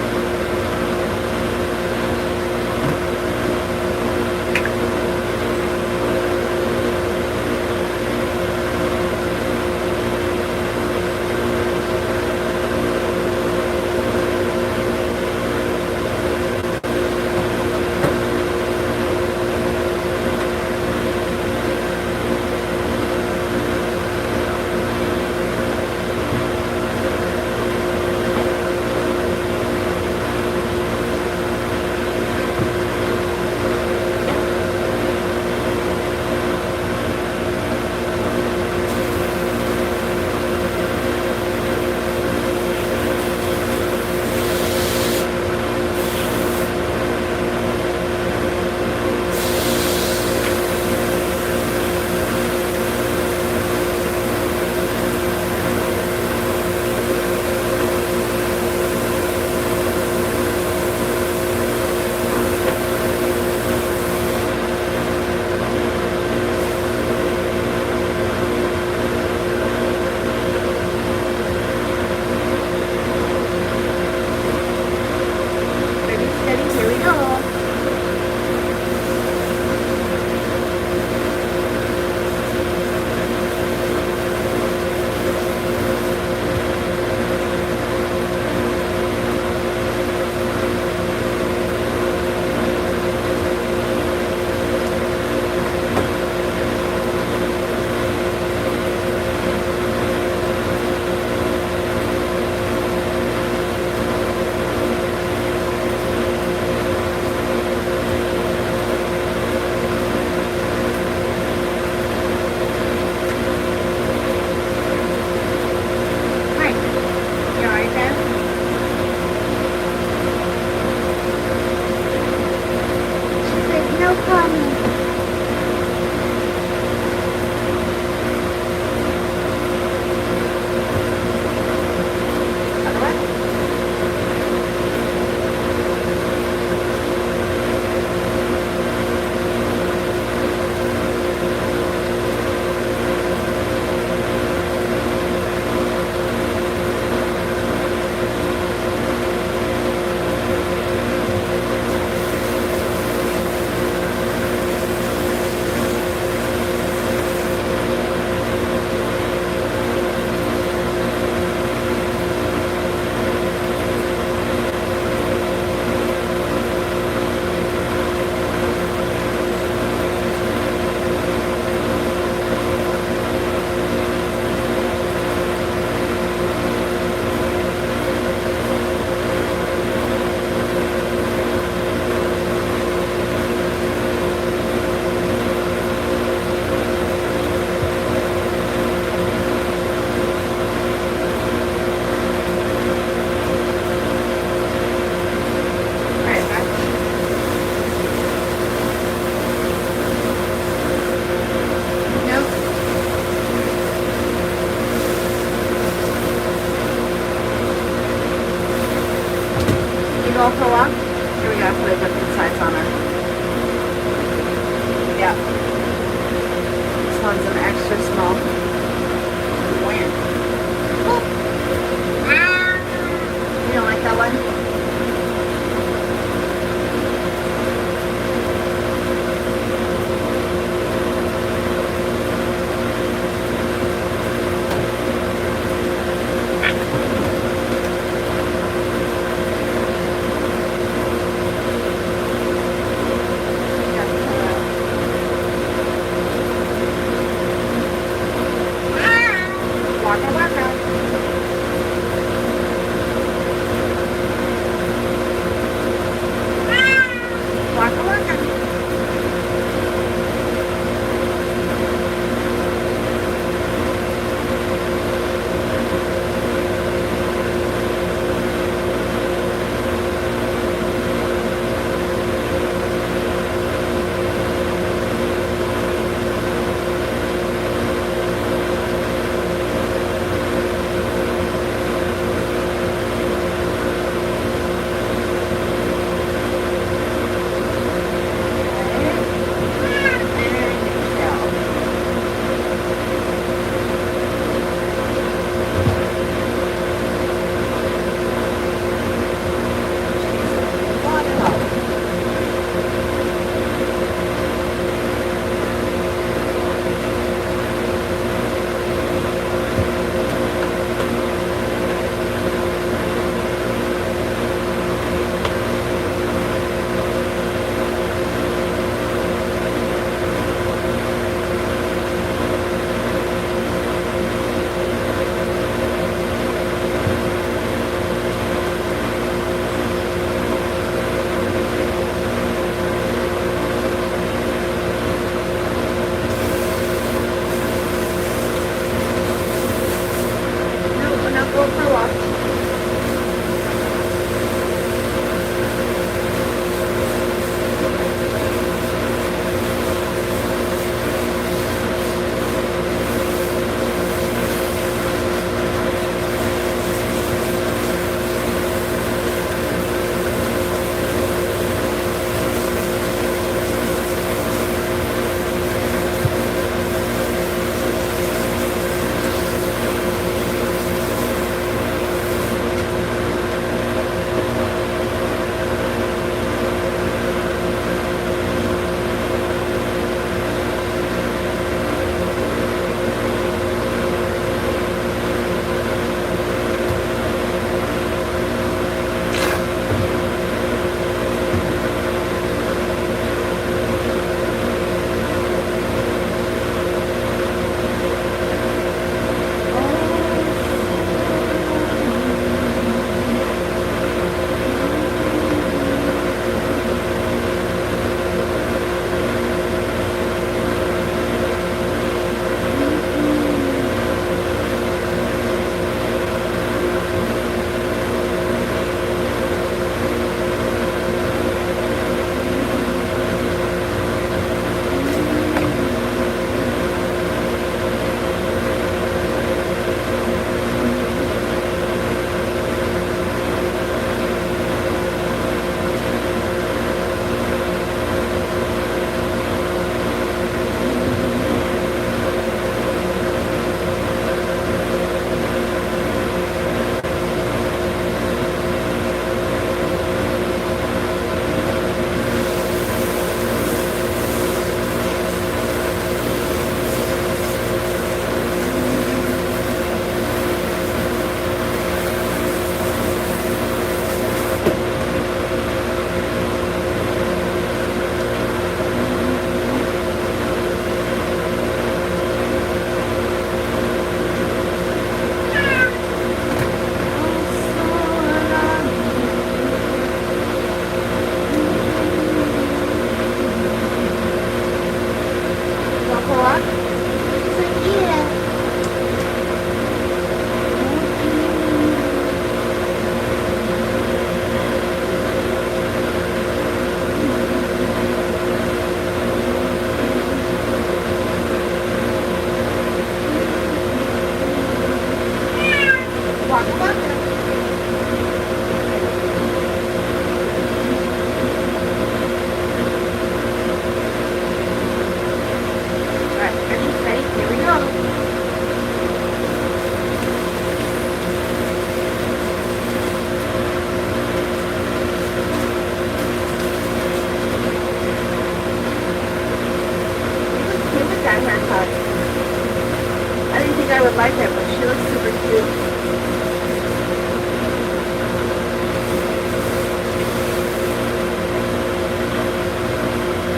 Speaker 1: would like it, but she looks super cute.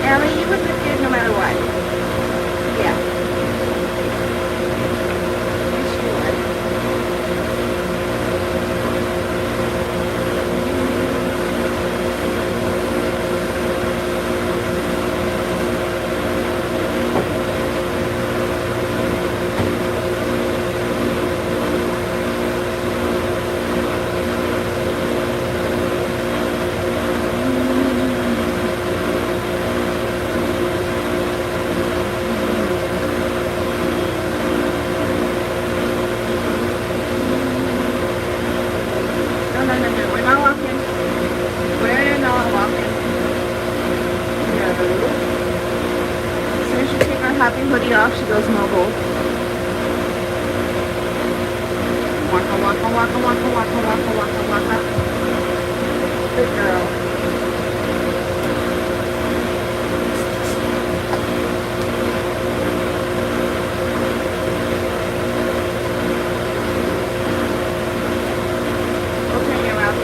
Speaker 1: Ellie, you would look good no matter what. Yeah. Yes, you would. Happy hoodie off, she goes mobile. Waka waka waka waka waka waka waka waka. Good girl. Okay, you're out.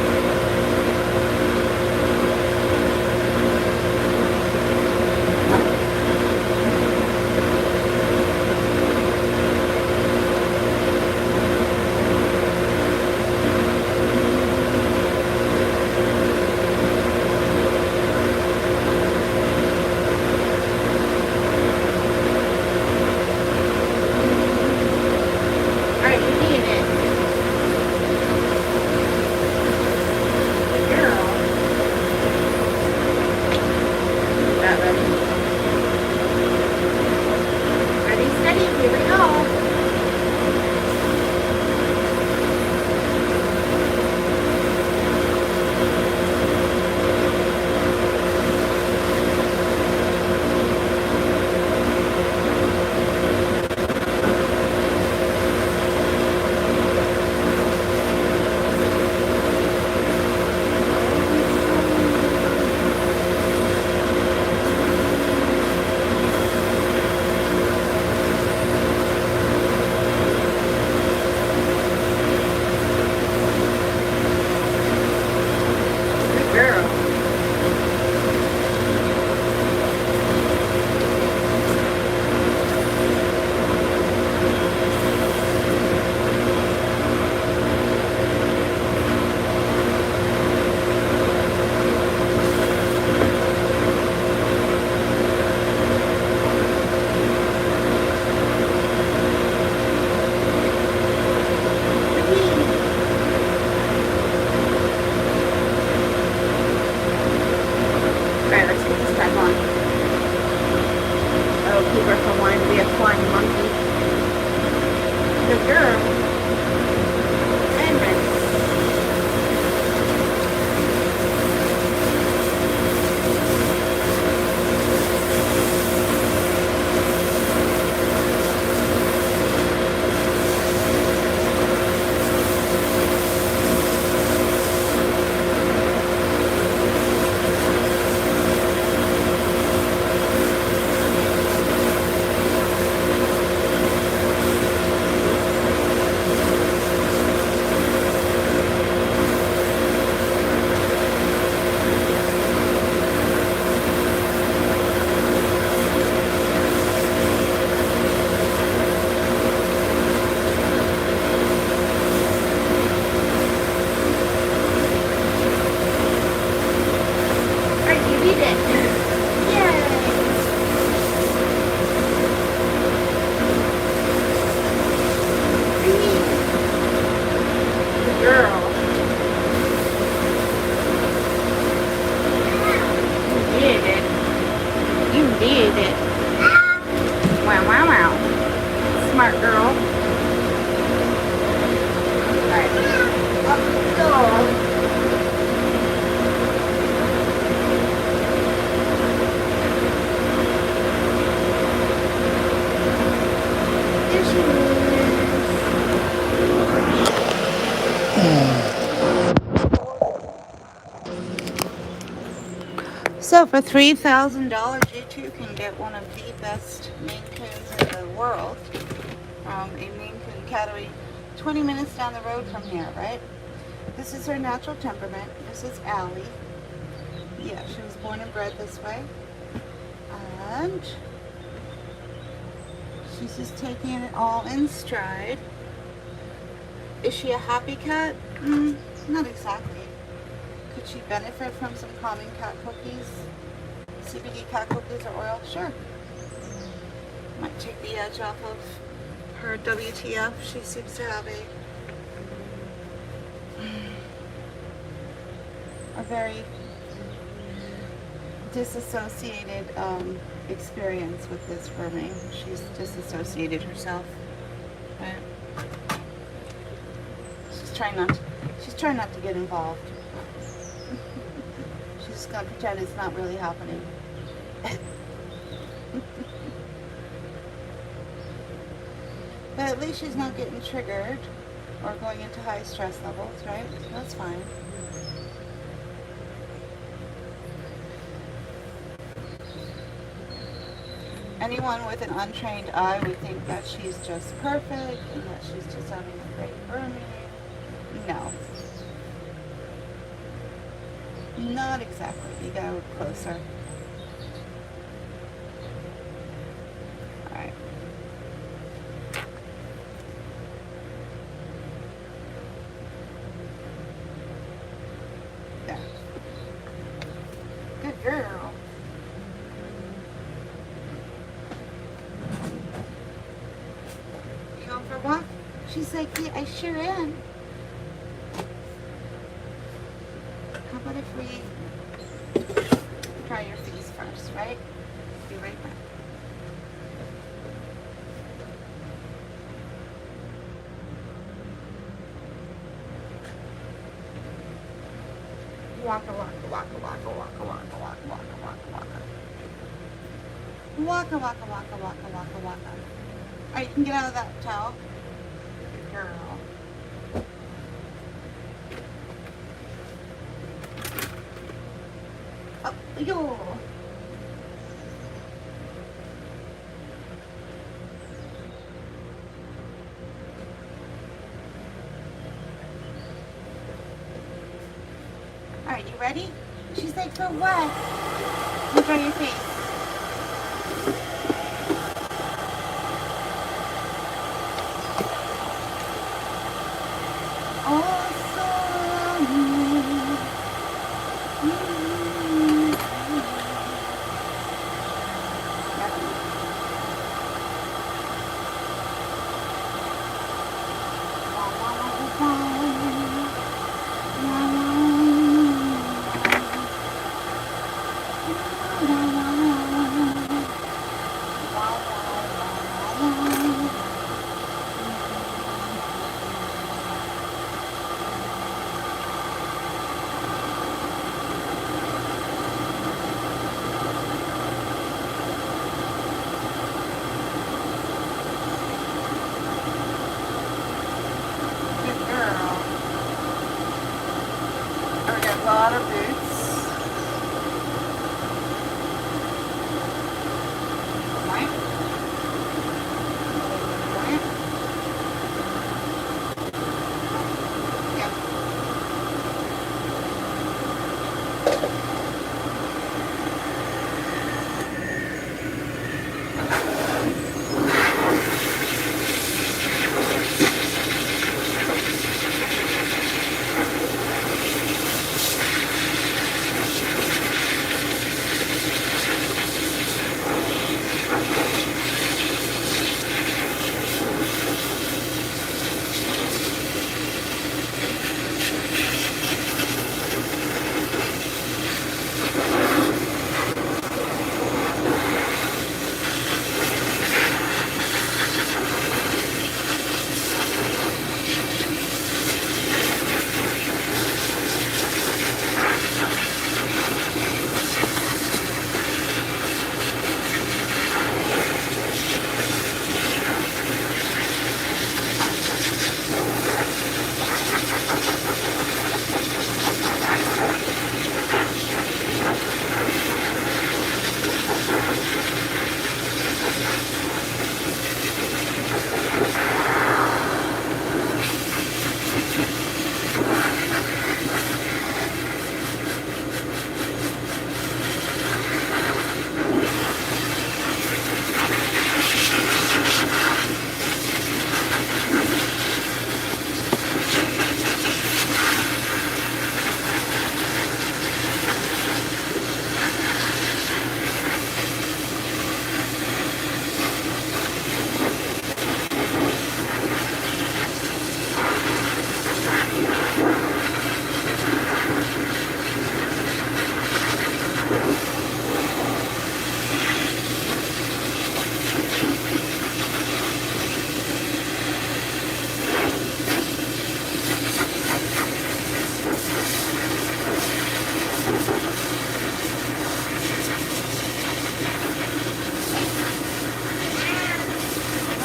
Speaker 1: So for $3,000, you too can get one of the best Maine Coons in the world. from a Maine Coon cattery 20 minutes down the road from here, right? This is her natural temperament. This is Allie. Yeah, she was born and bred this way. And she's just taking it all in stride. Is she a happy cat? Not exactly. Could she benefit from some calming cat cookies? CBD cat cookies or oil? Sure. Might take the edge off of her WTF. She seems to have a very disassociated experience with this grooming. She's disassociated herself. Right? She's trying not to get involved. She's just gonna pretend it's not really happening. But at least she's not getting triggered or going into high stress levels, right? That's fine. Anyone with an untrained eye would think that she's just perfect and that she's just having a great grooming. No. Not exactly. You gotta look closer. Alright. There. Good girl. You going for a walk? She's like, yeah, I sure am. How about if we try your face first, right? Be right back. Waka waka waka waka waka waka waka waka waka waka. Waka waka waka waka waka waka. Alright, you can get out of that towel. Good girl. Oh, yo. Alright, you ready? She's like, for what? Look on your face.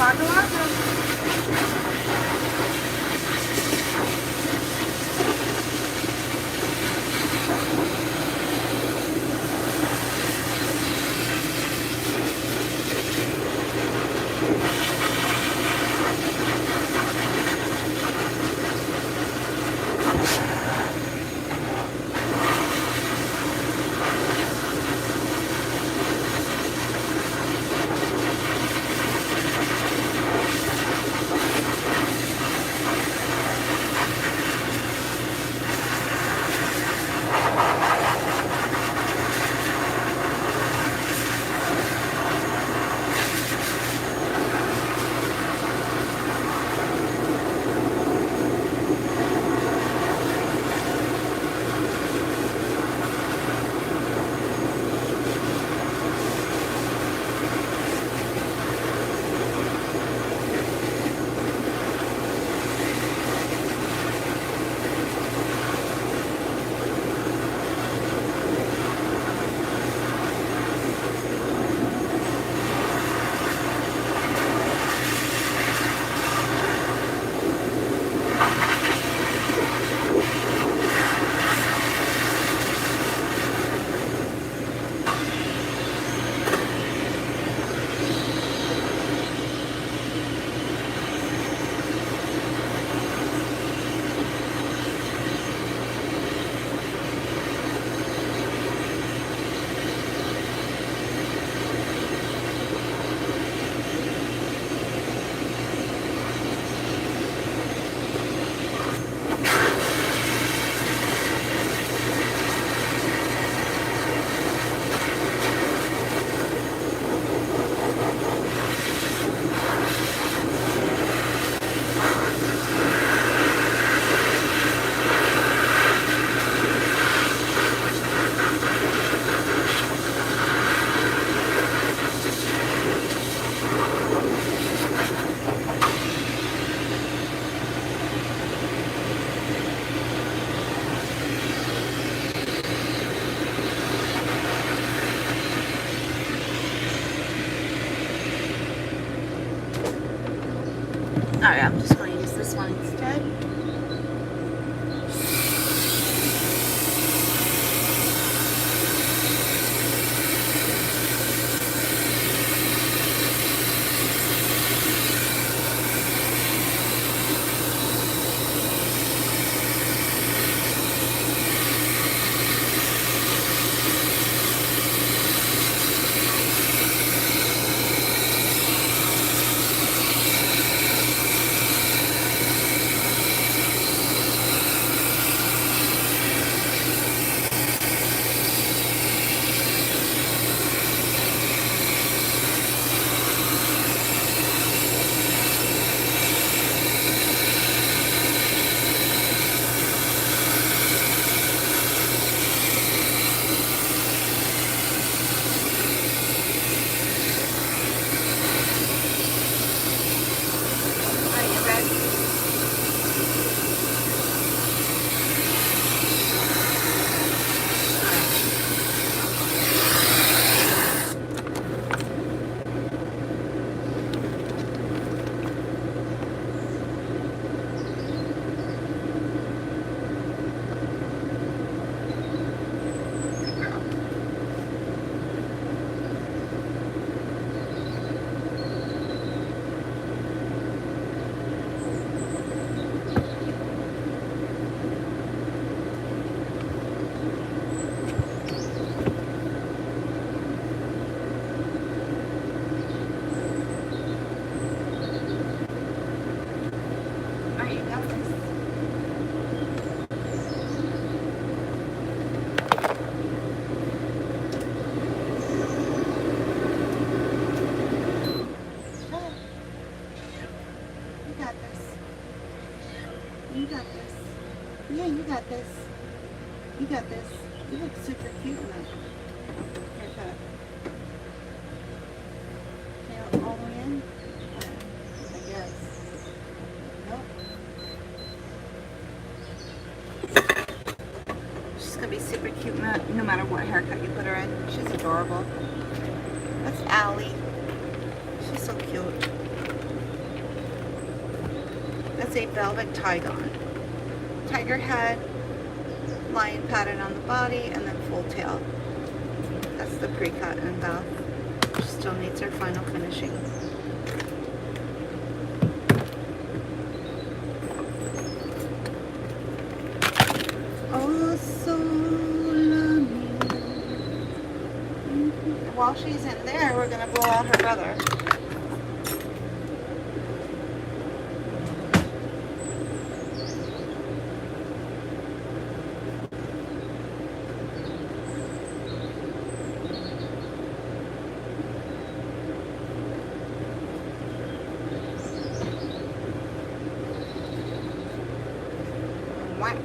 Speaker 1: Waka waka. Alright, I'm just going to use this one instead. You got this. Yeah, you got this. You got this. You look super cute in that haircut. Tail all the way in? I guess. Nope. She's gonna be super cute no matter what haircut you put her in. She's adorable. That's Allie. She's so cute. has a velvet tiger head, lion pattern on the body, and then full tail. That's the pre-cut and bath. Still needs her final finishing. Oh, so love you. While she's in there, we're gonna blow out her brother. Whack.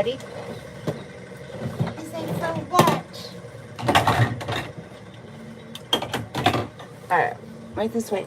Speaker 1: ready? I said, for what? Alright, right this way.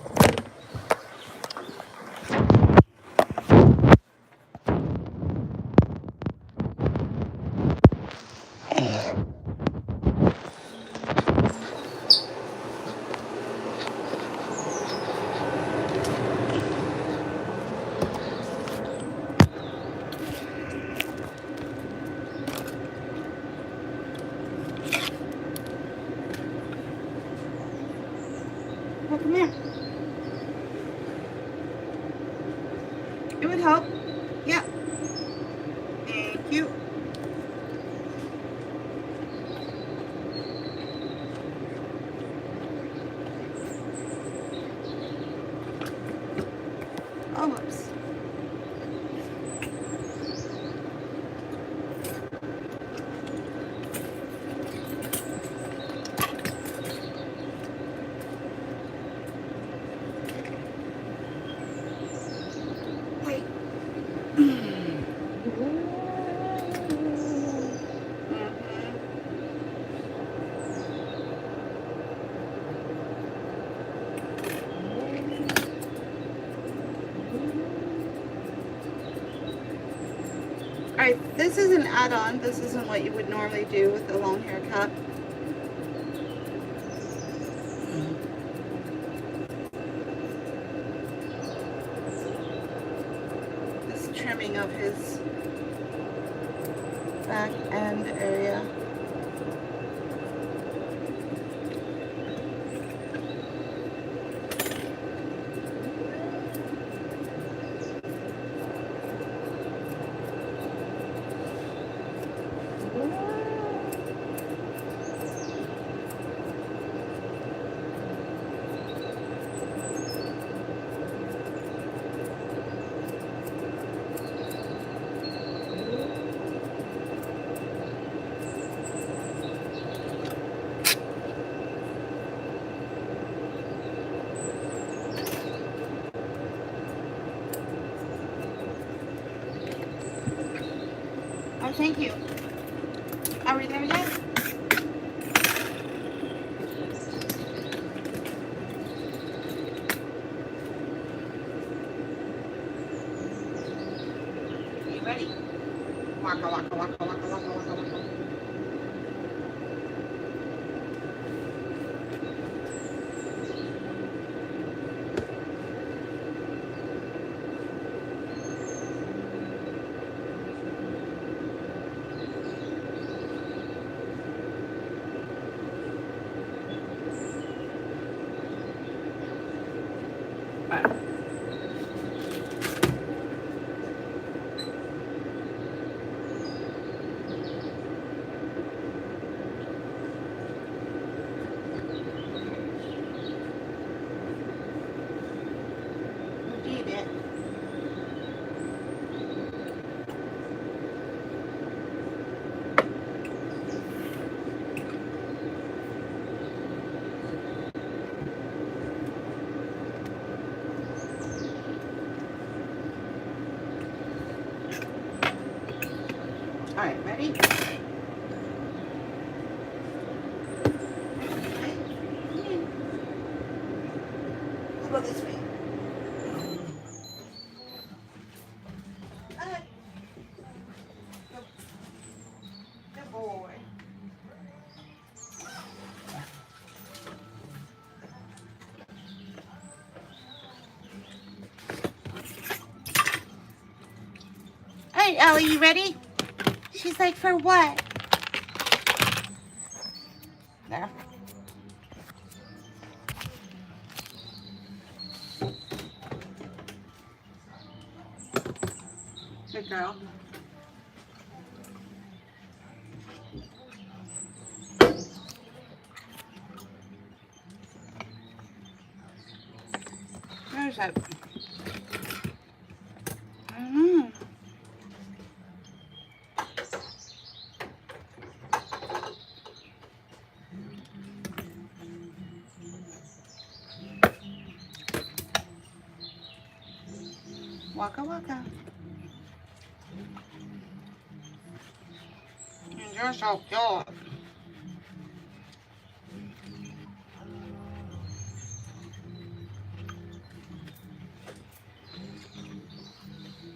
Speaker 1: Well, come here. It would help. Yeah. Thank you. Oh, whoops. Wait. Alright, this is an add-on. This isn't what you would normally do with a long haircut. This trimming of his back end area. Oh, thank you. Are we there yet? You ready? Waka, waka, waka, waka, waka, waka, waka. Alright, ready? I'll go this way. Good boy. Alright, Ellie, you ready? She's like, for what? There. Good girl. Where's that? I don't know. Waka waka. You're so cute.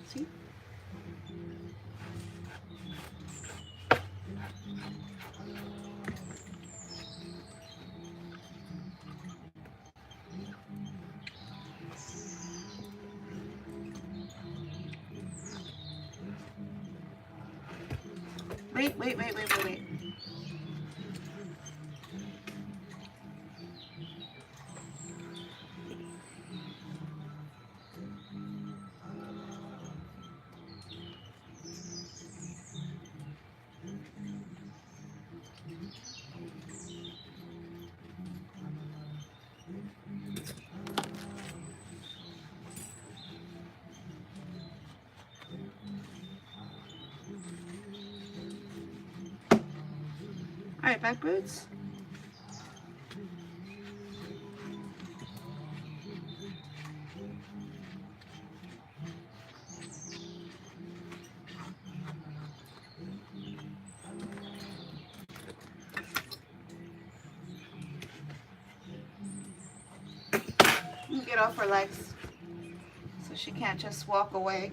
Speaker 1: See? Wait. All right, back boots. Get off her legs so she can't just walk away.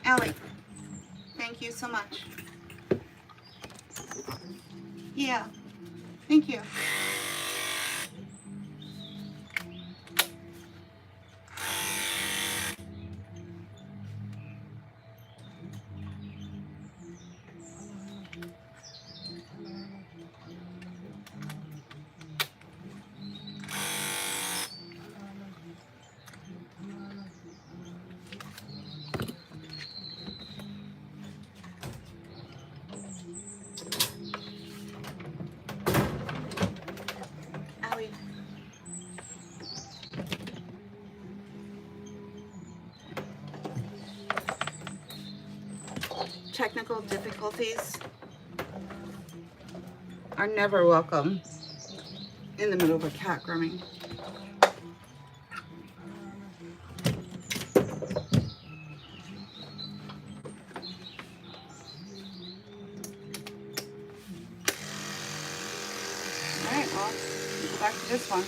Speaker 1: Allie, thank you so much. Yeah, thank you. Allie. Technical difficulties are never welcome in the middle of a cat grooming. All right, well, we'll go back to this one.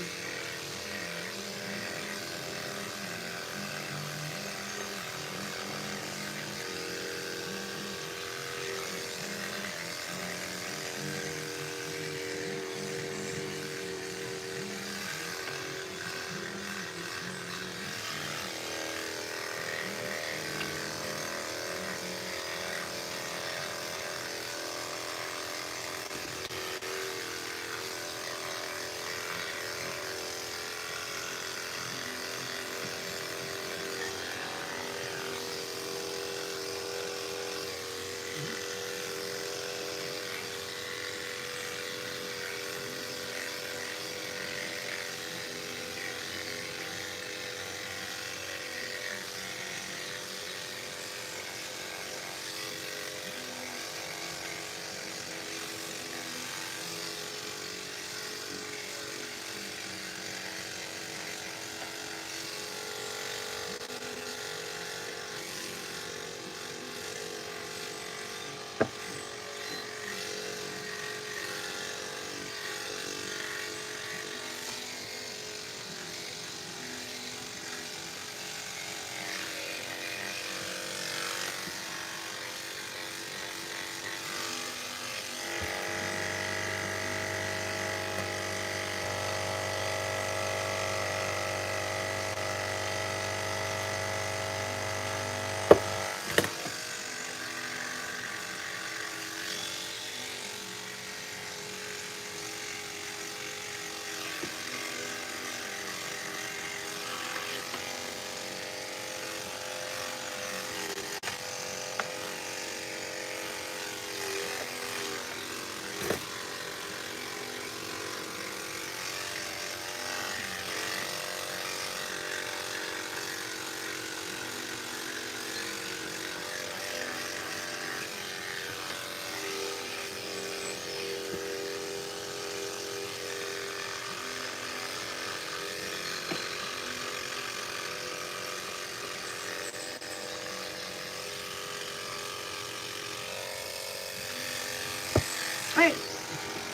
Speaker 1: Wait,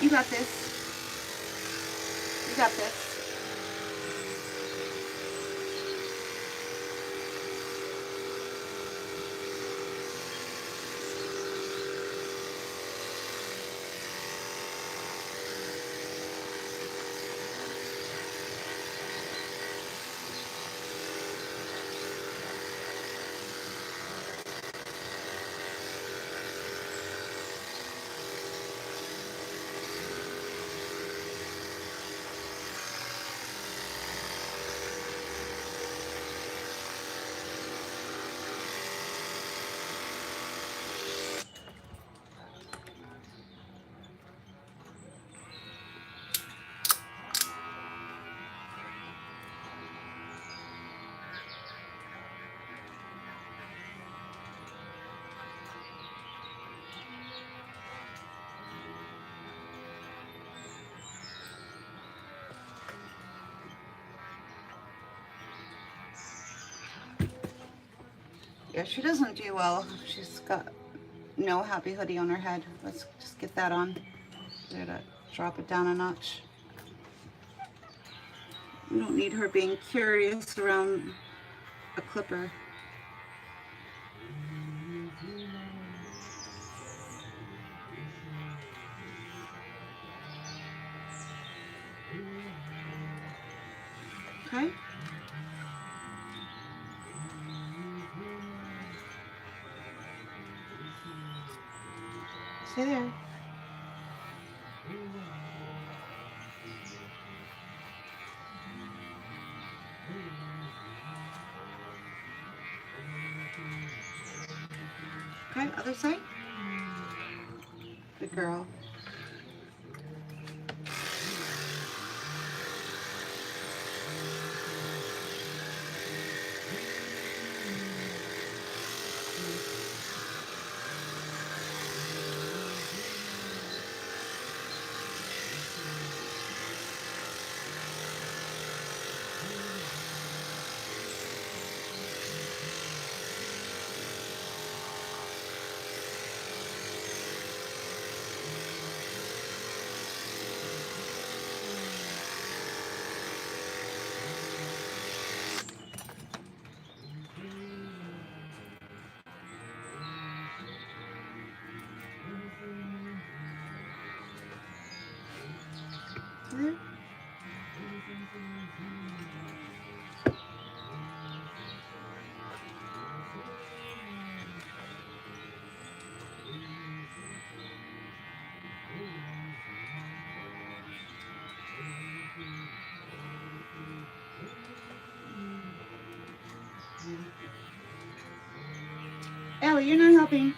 Speaker 1: you got this. You got this. Yeah, she doesn't do well. She's got no happy hoodie on her head. Let's just get that on. There to drop it down a notch. We don't need her being curious around a clipper. Okay. Stay there. Okay, other side. Good girl. There. Ellie, you're not helping.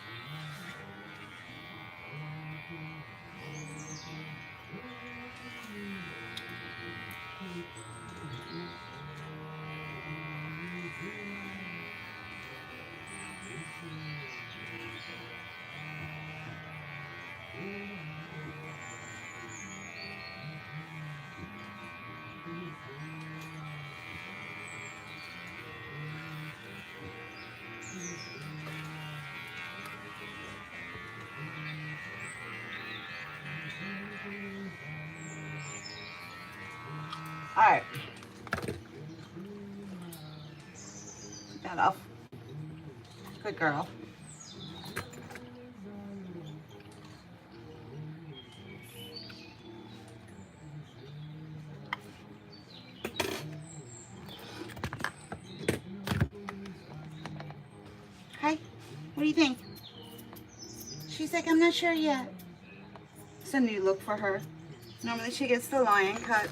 Speaker 1: All right. Take that off. Good girl. Hi. What do you think? She's like, I'm not sure yet. It's a new look for her. Normally she gets the lion cut,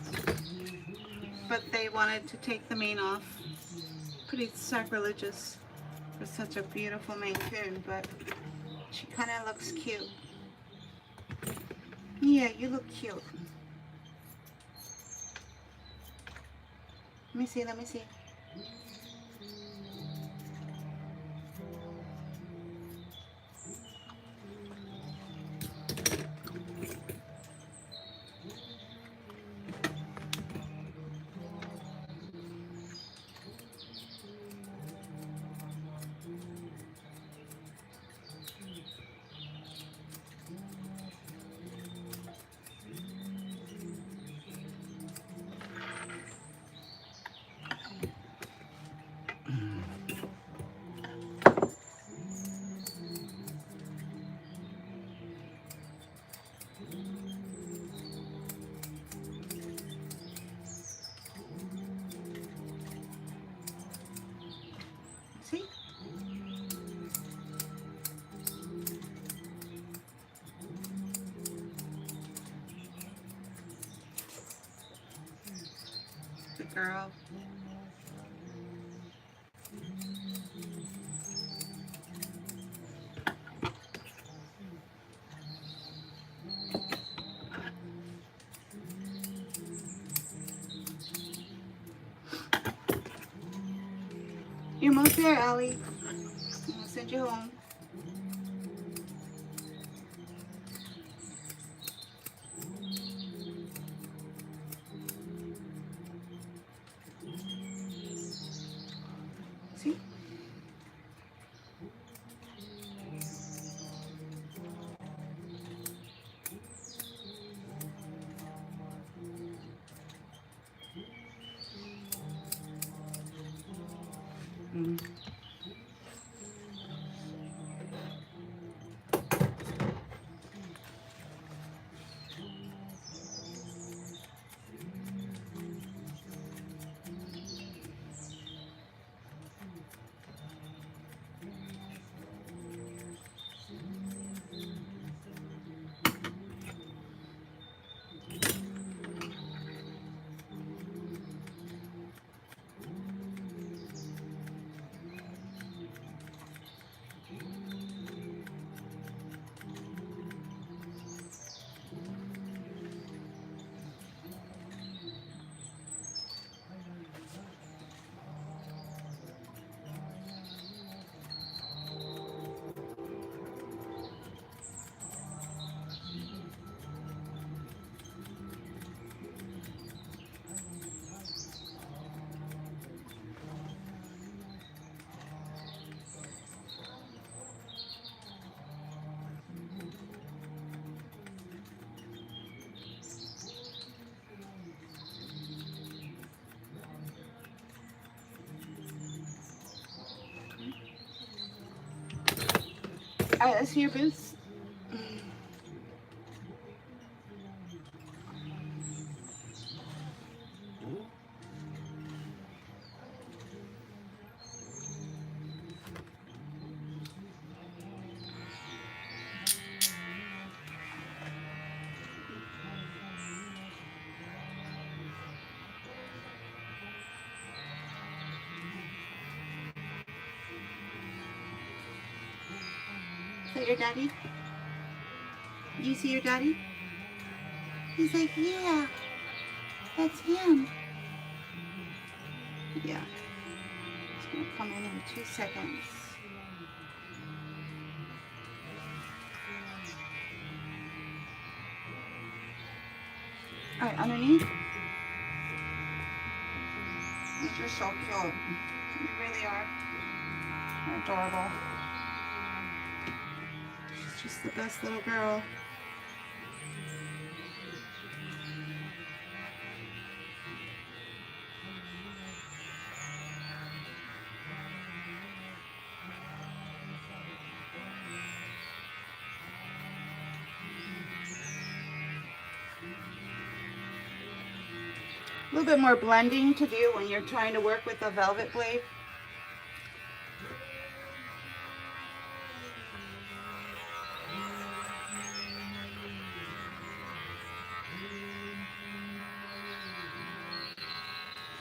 Speaker 1: but they wanted to take the mane off. Pretty sacrilegious for such a beautiful Maine Coon, but she kind of looks cute. Yeah, you look cute. Let me see, let me see. girl. You're almost there, Allie. I'm gonna send you home. See? Mm. All right, let's see your boots. Is that your daddy? Do you see your daddy? He's like, yeah, that's him. Yeah. He's gonna come in 2 seconds. All right, underneath. You're so cute. You really are. You're adorable. She's just the best little girl. A little bit more blending to do when you're trying to work with the velvet blade.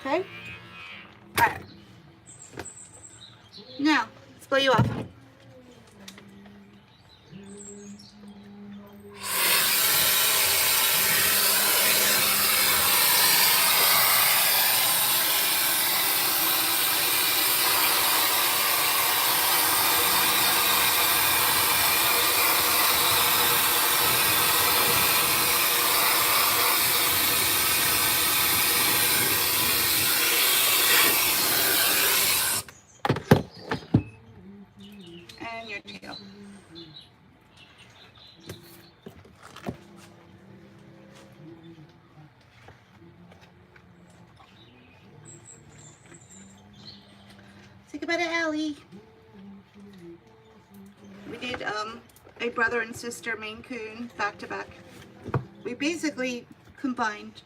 Speaker 1: Okay? Alright. Now, let's blow you off. And your tail. Say goodbye to Allie. We did a brother and sister Maine Coon back to back. We basically combined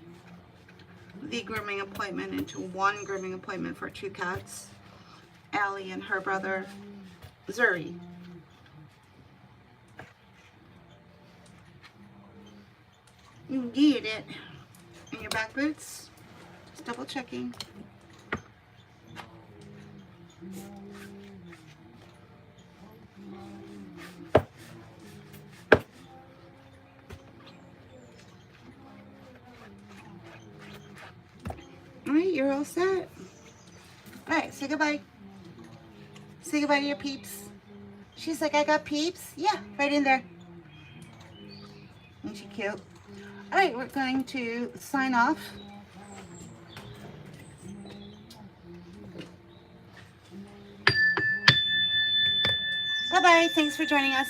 Speaker 1: the grooming appointment into one grooming appointment for 2 cats, Allie and her brother Zuri. You get it. And your back boots, Just double checking. All right, you're all set. All right, say goodbye. Say goodbye to your peeps. She's like, I got peeps. Yeah, right in there. Isn't she cute? All right, we're going to sign off. Bye-bye. Thanks for joining us.